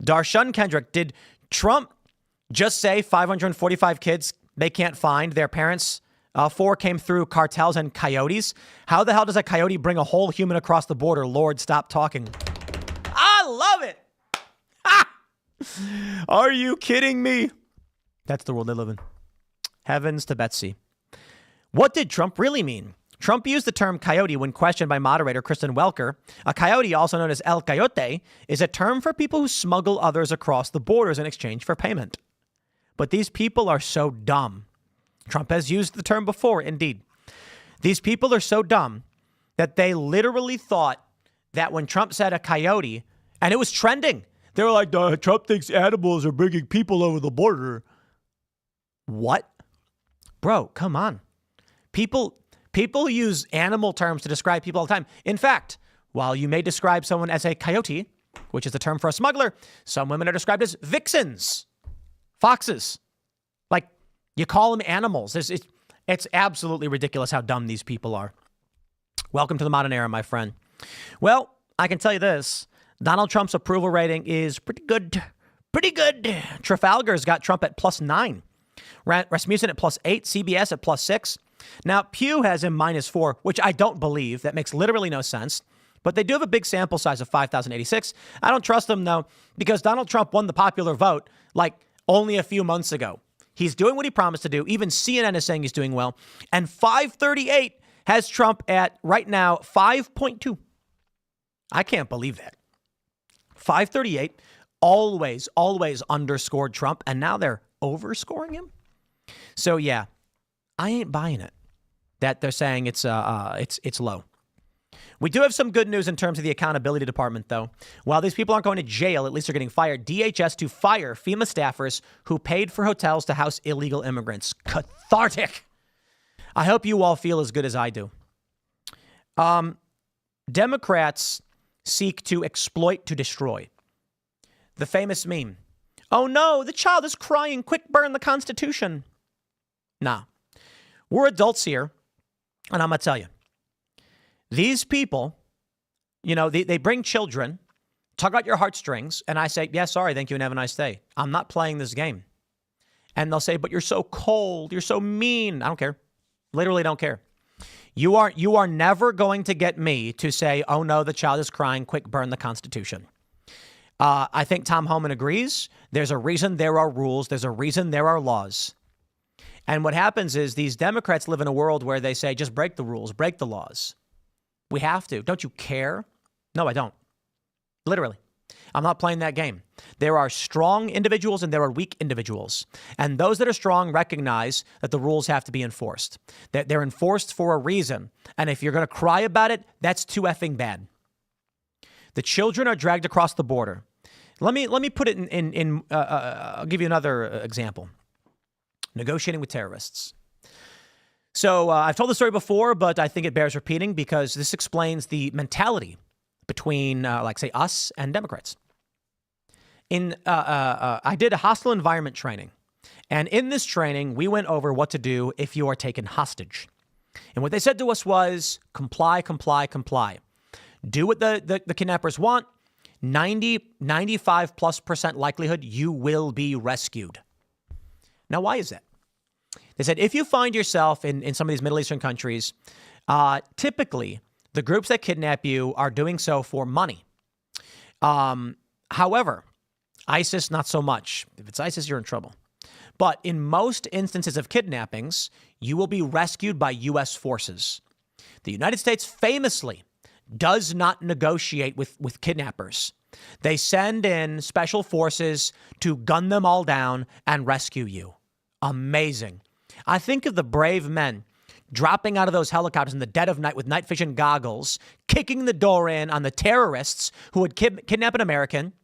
Darshun Kendrick, did Trump just say 545 kids they can't find their parents? 4 came through cartels and coyotes. How the hell does a coyote bring a whole human across the border? Lord, stop talking. I love it. Ah! Are you kidding me? That's the world they live in. Heavens to Betsy. What did Trump really mean? Trump used the term coyote when questioned by moderator Kristen Welker. A coyote, also known as El Coyote, is a term for people who smuggle others across the borders in exchange for payment. But these people are so dumb. Trump has used the term before, indeed. These people are so dumb that they literally thought that when Trump said a coyote, and it was trending, they were like, Trump thinks animals are bringing people over the border. What? Bro, come on. People use animal terms to describe people all the time. In fact, while you may describe someone as a coyote, which is the term for a smuggler, some women are described as vixens, foxes. Like, you call them animals. It's absolutely ridiculous how dumb these people are. Welcome to the modern era, my friend. Well, I can tell you this. Donald Trump's approval rating is pretty good. Pretty good. Trafalgar's got Trump at +9. Rasmussen at +8. CBS at +6. Now, Pew has him -4, which I don't believe. That makes literally no sense. But they do have a big sample size of 5,086. I don't trust them, though, because Donald Trump won the popular vote like only a few months ago. He's doing what he promised to do. Even CNN is saying he's doing well. And 538 has Trump at, right now, 5.2. I can't believe that. 538 always underscored Trump, and now they're overscoring him. So, yeah, I ain't buying it that they're saying it's low. We do have some good news in terms of the accountability department, though. While these people aren't going to jail, at least they're getting fired. DHS to fire FEMA staffers who paid for hotels to house illegal immigrants. Cathartic. I hope you all feel as good as I do. Democrats seek to exploit to destroy. The famous meme. Oh no, the child is crying. Quick, burn the Constitution. Nah. We're adults here, and I'm going to tell you. These people, they bring children, tug out your heartstrings, and I say, yeah, sorry, thank you, and have a nice day. I'm not playing this game. And they'll say, but you're so cold, you're so mean. I don't care. Literally don't care. You are never going to get me to say, oh no, the child is crying, quick, burn the Constitution. I think Tom Homan agrees. There's a reason there are rules. There's a reason there are laws. And what happens is these Democrats live in a world where they say, just break the rules, break the laws. We have to. Don't you care? No, I don't. Literally. I'm not playing that game. There are strong individuals and there are weak individuals. And those that are strong recognize that the rules have to be enforced. That they're enforced for a reason. And if you're going to cry about it, that's too effing bad. The children are dragged across the border. Let me put it in I'll give you another example. Negotiating with terrorists. So I've told the story before, but I think it bears repeating because this explains the mentality between, say, us and Democrats. I did a hostile environment training. And in this training, we went over what to do if you are taken hostage. And what they said to us was comply, comply, comply. Do what the kidnappers want. 95+% likelihood you will be rescued. Now, why is that? They said, if you find yourself in some of these Middle Eastern countries, typically the groups that kidnap you are doing so for money. However, ISIS, not so much. If it's ISIS, you're in trouble. But in most instances of kidnappings, you will be rescued by U.S. forces. The United States famously does not negotiate with kidnappers. They send in special forces to gun them all down and rescue you. Amazing. I think of the brave men dropping out of those helicopters in the dead of night with night vision goggles, kicking the door in on the terrorists who would kidnap an American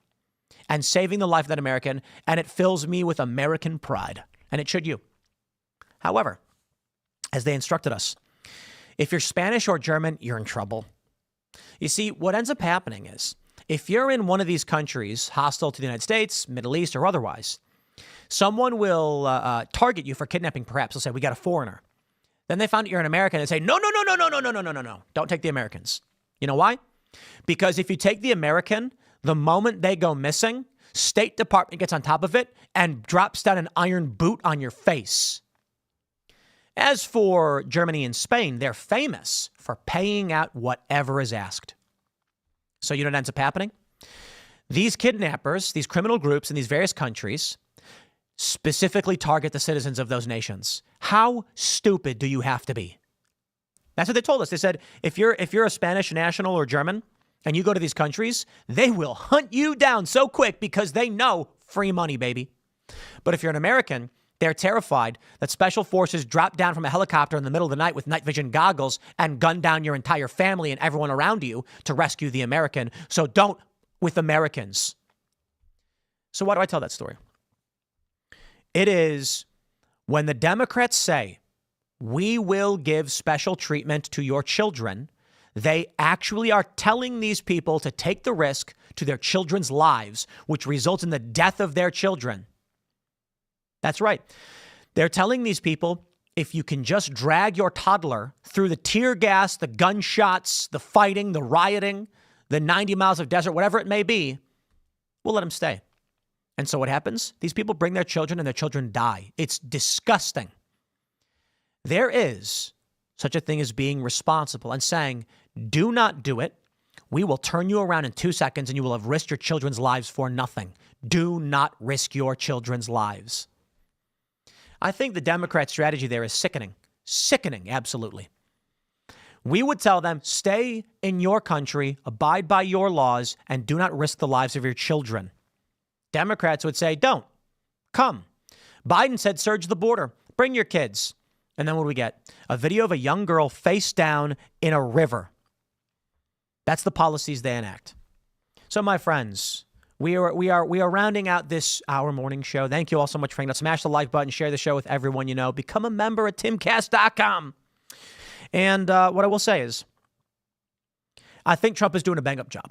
and saving the life of that American, and it fills me with American pride, and it should you. However, as they instructed us, If you're Spanish or German, you're in trouble. You see, what ends up happening is if you're in one of these countries hostile to the United States, Middle East, or otherwise, someone will target you for kidnapping, perhaps. They'll say, we got a foreigner. Then they found out you're an American and say, no. Don't take the Americans. You know why? Because if you take the American, the moment they go missing, State Department gets on top of it and drops down an iron boot on your face. As for Germany and Spain, they're famous for paying out whatever is asked. So you know what ends up happening? These kidnappers, these criminal groups in these various countries, specifically target the citizens of those nations. How stupid do you have to be? That's what they told us. They said, if you're a Spanish national or German and you go to these countries, they will hunt you down so quick because they know free money, baby. But if you're an American, they're terrified that special forces drop down from a helicopter in the middle of the night with night vision goggles and gun down your entire family and everyone around you to rescue the American. So don't with Americans. So why do I tell that story? It is when the Democrats say, we will give special treatment to your children, they actually are telling these people to take the risk to their children's lives, which results in the death of their children. That's right. They're telling these people, if you can just drag your toddler through the tear gas, the gunshots, the fighting, the rioting, the 90 miles of desert, whatever it may be, we'll let them stay. And so what happens? These people bring their children and their children die. It's disgusting. There is such a thing as being responsible and saying, do not do it. We will turn you around in 2 seconds and you will have risked your children's lives for nothing. Do not risk your children's lives. I think the Democrat strategy there is sickening. Sickening, absolutely. We would tell them, stay in your country, abide by your laws, and do not risk the lives of your children. Democrats would say, don't. Come. Biden said, surge the border. Bring your kids. And then what do we get? A video of a young girl face down in a river. That's the policies they enact. So, my friends, we are rounding out this hour morning show. Thank you all so much for hanging out. Smash the like button, share the show with everyone you know. Become a member at timcast.com. And what I will say is, I think Trump is doing a bang-up job.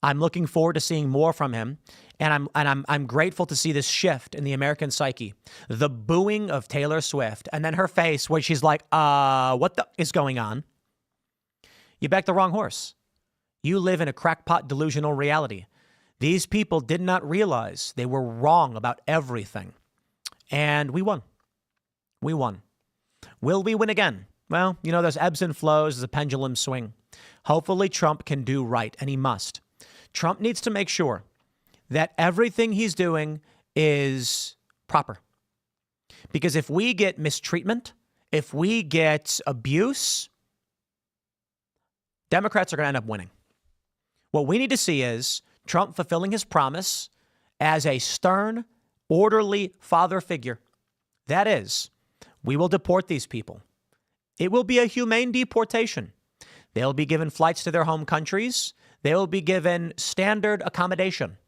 I'm looking forward to seeing more from him, and I'm grateful to see this shift in the American psyche. The booing of Taylor Swift, and then her face where she's like, what the is going on? You backed the wrong horse. You live in a crackpot delusional reality. These people did not realize they were wrong about everything. And we won. We won. Will we win again? Well, you know, there's ebbs and flows, there's a pendulum swing. Hopefully Trump can do right, and he must. Trump needs to make sure that everything he's doing is proper. Because if we get mistreatment, if we get abuse, Democrats are going to end up winning. What we need to see is Trump fulfilling his promise as a stern, orderly father figure. That is, we will deport these people. It will be a humane deportation. They'll be given flights to their home countries. They will be given standard accommodation.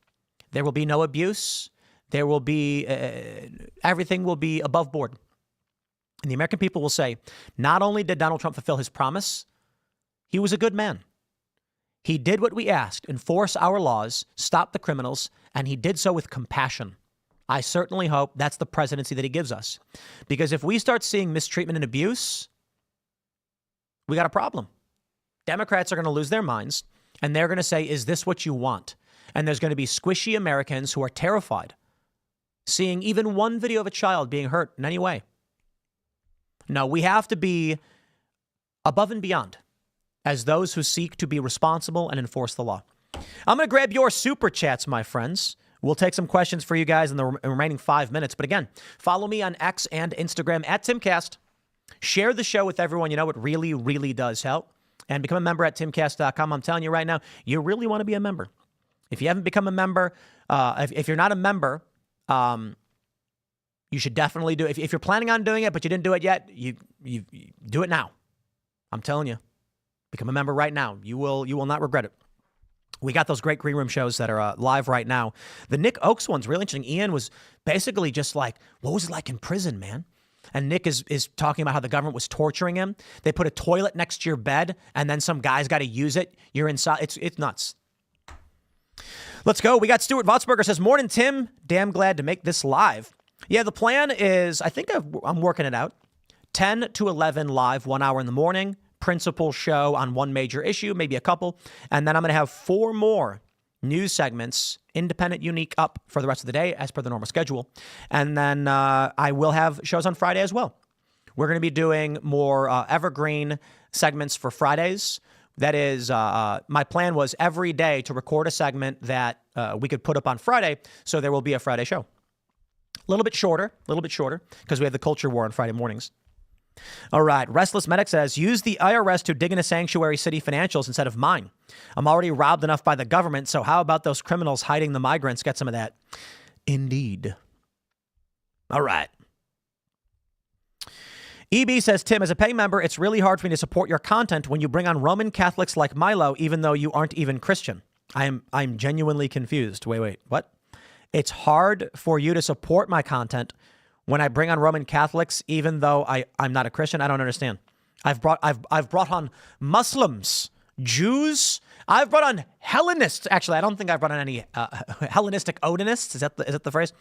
There will be no abuse. There will be, everything will be above board. And the American people will say, not only did Donald Trump fulfill his promise, he was a good man. He did what we asked, enforce our laws, stop the criminals, and he did so with compassion. I certainly hope that's the presidency that he gives us. Because if we start seeing mistreatment and abuse, we got a problem. Democrats are going to lose their minds, and they're going to say, is this what you want? And there's going to be squishy Americans who are terrified, seeing even one video of a child being hurt in any way. No, we have to be above and beyond as those who seek to be responsible and enforce the law. I'm going to grab your super chats, my friends. We'll take some questions for you guys in the remaining 5 minutes. But again, follow me on X and Instagram at Timcast. Share the show with everyone you know. It really, really does help. And become a member at timcast.com. I'm telling you right now, you really want to be a member. If you haven't become a member, if you're not a member, you should definitely do it. If you're planning on doing it, but you didn't do it yet, you do it now. I'm telling you, become a member right now. You will not regret it. We got those great green room shows that are live right now. The Nick Oakes one's really interesting. Ian was basically just like, what was it like in prison, man? and Nick is talking about how the government was torturing him. They put a toilet next to your bed, and then some guy's got to use it. You're inside. It's nuts. Let's go. We got Stuart Votsberger says, morning, Tim. Damn glad to make this live. Yeah, the plan is, I think I'm working it out. 10 to 11 live, 1 hour in the morning. Principal show on one major issue, maybe a couple. And then I'm going to have 4 more news segments, independent, unique, up for the rest of the day as per the normal schedule. And then I will have shows on Friday as well. We're going to be doing more evergreen segments for Fridays. That is, my plan was every day to record a segment that we could put up on Friday. So there will be a Friday show. A little bit shorter, because we have the culture war on Friday mornings. All right. Restless Medic says, use the IRS to dig into sanctuary city financials instead of mine. I'm already robbed enough by the government, so how about those criminals hiding the migrants? Get some of that. Indeed. All right. EB says, Tim, as a paying member, it's really hard for me to support your content when you bring on Roman Catholics like Milo, even though you aren't even Christian. I'm genuinely confused. Wait, what? It's hard for you to support my content when I bring on Roman Catholics, even though I'm not a Christian. I don't understand. I've brought on Muslims, Jews. I've brought on Hellenists. Actually, I don't think I've brought on any Hellenistic Odinists. Is that the phrase?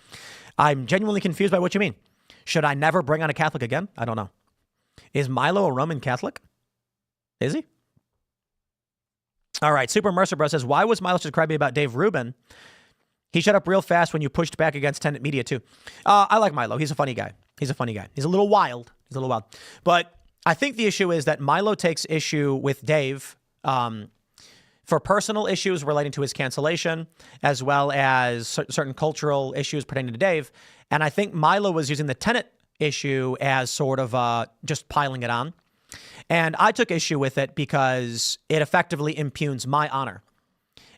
I'm genuinely confused by what you mean. Should I never bring on a Catholic again? I don't know. Is Milo a Roman Catholic? Is he? All right. Super Mercer Bro says, why was Milo describing about Dave Rubin? He shut up real fast when you pushed back against tenant media, too. I like Milo. He's a funny guy. He's a little wild. But I think the issue is that Milo takes issue with Dave for personal issues relating to his cancellation, as well as certain cultural issues pertaining to Dave. And I think Milo was using the tenant issue as sort of just piling it on. And I took issue with it because it effectively impugns my honor.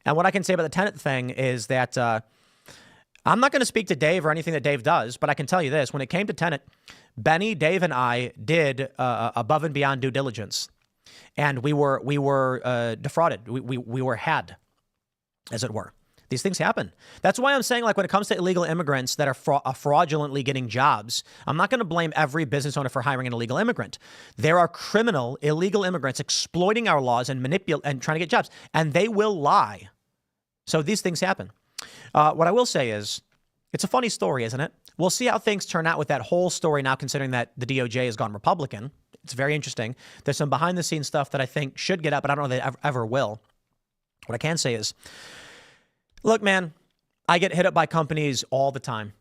And what I can say about the tenant thing is that I'm not going to speak to Dave or anything that Dave does, but I can tell you this. When it came to tenant, Benny, Dave, and I did above and beyond due diligence. And we were defrauded. We were had, as it were. These things happen. That's why I'm saying, like, when it comes to illegal immigrants that are fraudulently getting jobs, I'm not going to blame every business owner for hiring an illegal immigrant. There are criminal, illegal immigrants exploiting our laws and trying to get jobs, and they will lie. So these things happen. What I will say is, it's a funny story, isn't it? We'll see how things turn out with that whole story now, considering that the DOJ has gone Republican. It's very interesting. There's some behind-the-scenes stuff that I think should get up, but I don't know if they ever will. What I can say is, look, man, I get hit up by companies all the time.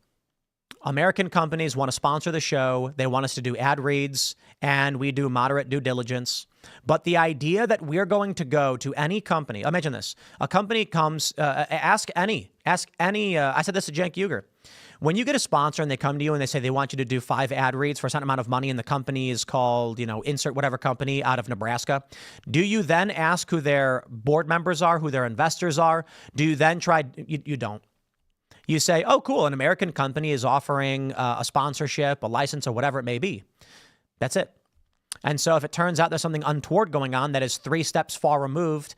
American companies want to sponsor the show. They want us to do ad reads, and we do moderate due diligence. But the idea that we're going to go to any company, imagine this, a company comes, ask any, I said this to Cenk Uygur. When you get a sponsor and they come to you and they say they want you to do 5 ad reads for a certain amount of money and the company is called, insert whatever company out of Nebraska, do you then ask who their board members are, who their investors are? Do you then try? You don't. You say, oh, cool, an American company is offering a sponsorship, a license, or whatever it may be. That's it. And so if it turns out there's something untoward going on that is 3 steps far removed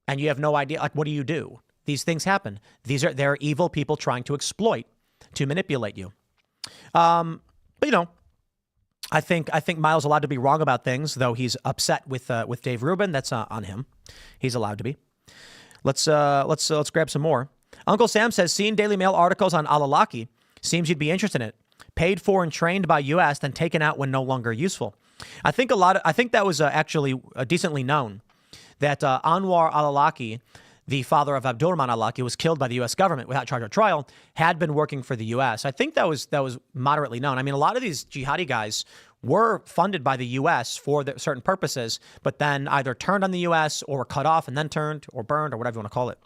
and you have no idea, like, what do you do? These things happen. They're evil people trying to exploit, to manipulate you. But I think Miles allowed to be wrong about things, though he's upset with Dave Rubin. That's on him. He's allowed to be. Let's grab some more. Uncle Sam says, seen Daily Mail articles on Alalaki. Seems you'd be interested in it. Paid for and trained by U.S., then taken out when no longer useful. I think that was actually decently known that Anwar Alalaki, the father of Abdurrahman Alalaki, was killed by the U.S. government without charge or trial, had been working for the U.S. I think that was moderately known. I mean, a lot of these jihadi guys were funded by the U.S. for certain purposes, but then either turned on the U.S. or were cut off and then turned or burned or whatever you want to call it.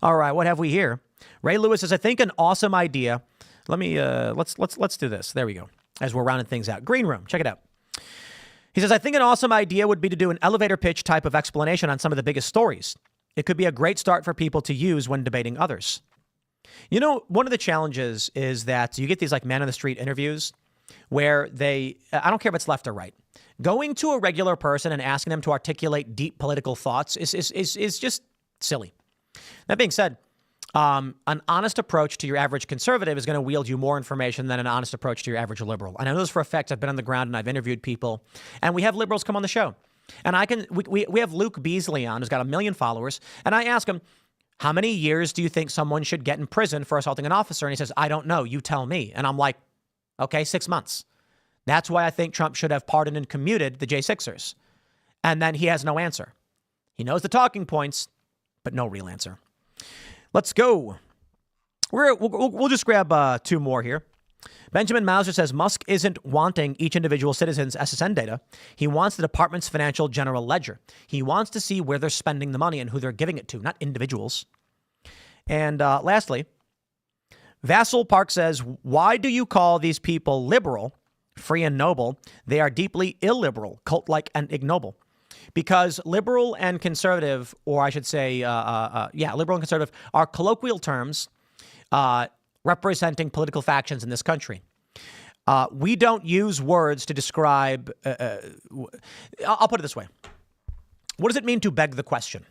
All right, what have we here? Ray Lewis says, I think an awesome idea. Let me let's do this. There we go. As we're rounding things out. Green Room, check it out. He says, I think an awesome idea would be to do an elevator pitch type of explanation on some of the biggest stories. It could be a great start for people to use when debating others. One of the challenges is that you get these like man on the street interviews where I don't care if it's left or right. Going to a regular person and asking them to articulate deep political thoughts is just silly. That being said, An honest approach to your average conservative is going to wield you more information than an honest approach to your average liberal. And I know this for a fact. I've been on the ground and I've interviewed people, and we have liberals come on the show. And we have Luke Beasley on, who's got 1 million followers. And I ask him, how many years do you think someone should get in prison for assaulting an officer? And he says, I don't know. You tell me. And I'm like, okay, 6 months. That's why I think Trump should have pardoned and commuted the J6ers. And then he has no answer. He knows the talking points, but no real answer. Let's go. We'll just grab 2 more here. Benjamin Mauser says Musk isn't wanting each individual citizen's SSN data. He wants the department's financial general ledger. He wants to see where they're spending the money and who they're giving it to, not individuals. And lastly, Vassal Park says, why do you call these people liberal, free and noble? They are deeply illiberal, cult-like and ignoble. Because liberal and conservative, or I should say, liberal and conservative are colloquial terms representing political factions in this country. We don't use words to describe. I'll put it this way. What does it mean to beg the question?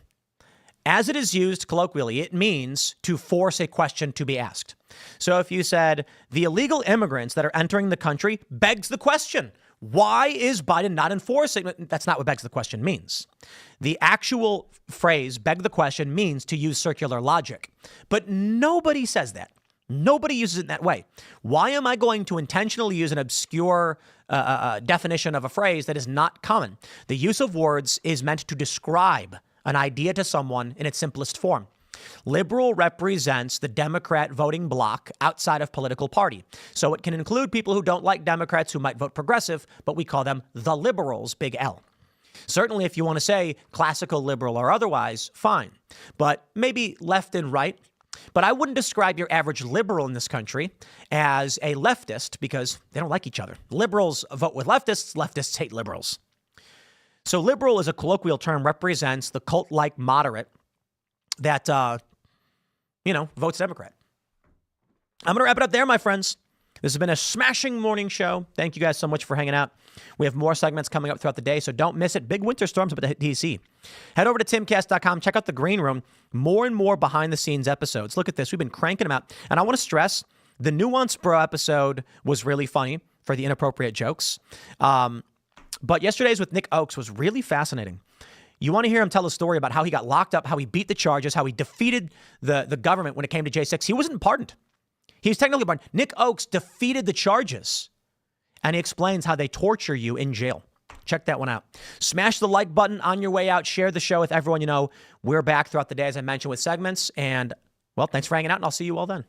As it is used colloquially, it means to force a question to be asked. So if you said the illegal immigrants that are entering the country begs the question, why is Biden not enforcing? That's not what begs the question means. The actual phrase beg the question means to use circular logic. But nobody says that. Nobody uses it in that way. Why am I going to intentionally use an obscure definition of a phrase that is not common? The use of words is meant to describe an idea to someone in its simplest form. Liberal represents the Democrat voting bloc outside of political party. So it can include people who don't like Democrats who might vote progressive, but we call them the liberals, big L. Certainly, if you want to say classical liberal or otherwise, fine. But maybe left and right. But I wouldn't describe your average liberal in this country as a leftist because they don't like each other. Liberals vote with leftists. Leftists hate liberals. So liberal is a colloquial term, represents the cult-like moderate that, votes Democrat. I'm going to wrap it up there, my friends. This has been a smashing morning show. Thank you guys so much for hanging out. We have more segments coming up throughout the day, so don't miss it. Big winter storms up at DC. Head over to timcast.com. Check out the green room. More and more behind-the-scenes episodes. Look at this. We've been cranking them out. And I want to stress, the Nuance Bro episode was really funny for the inappropriate jokes. But yesterday's with Nick Oakes was really fascinating. You want to hear him tell a story about how he got locked up, how he beat the charges, how he defeated the government when it came to J6. He wasn't pardoned. He was technically pardoned. Nick Oakes defeated the charges, and he explains how they torture you in jail. Check that one out. Smash the like button on your way out. Share the show with everyone you know. We're back throughout the day, as I mentioned, with segments. And, well, thanks for hanging out, and I'll see you all then.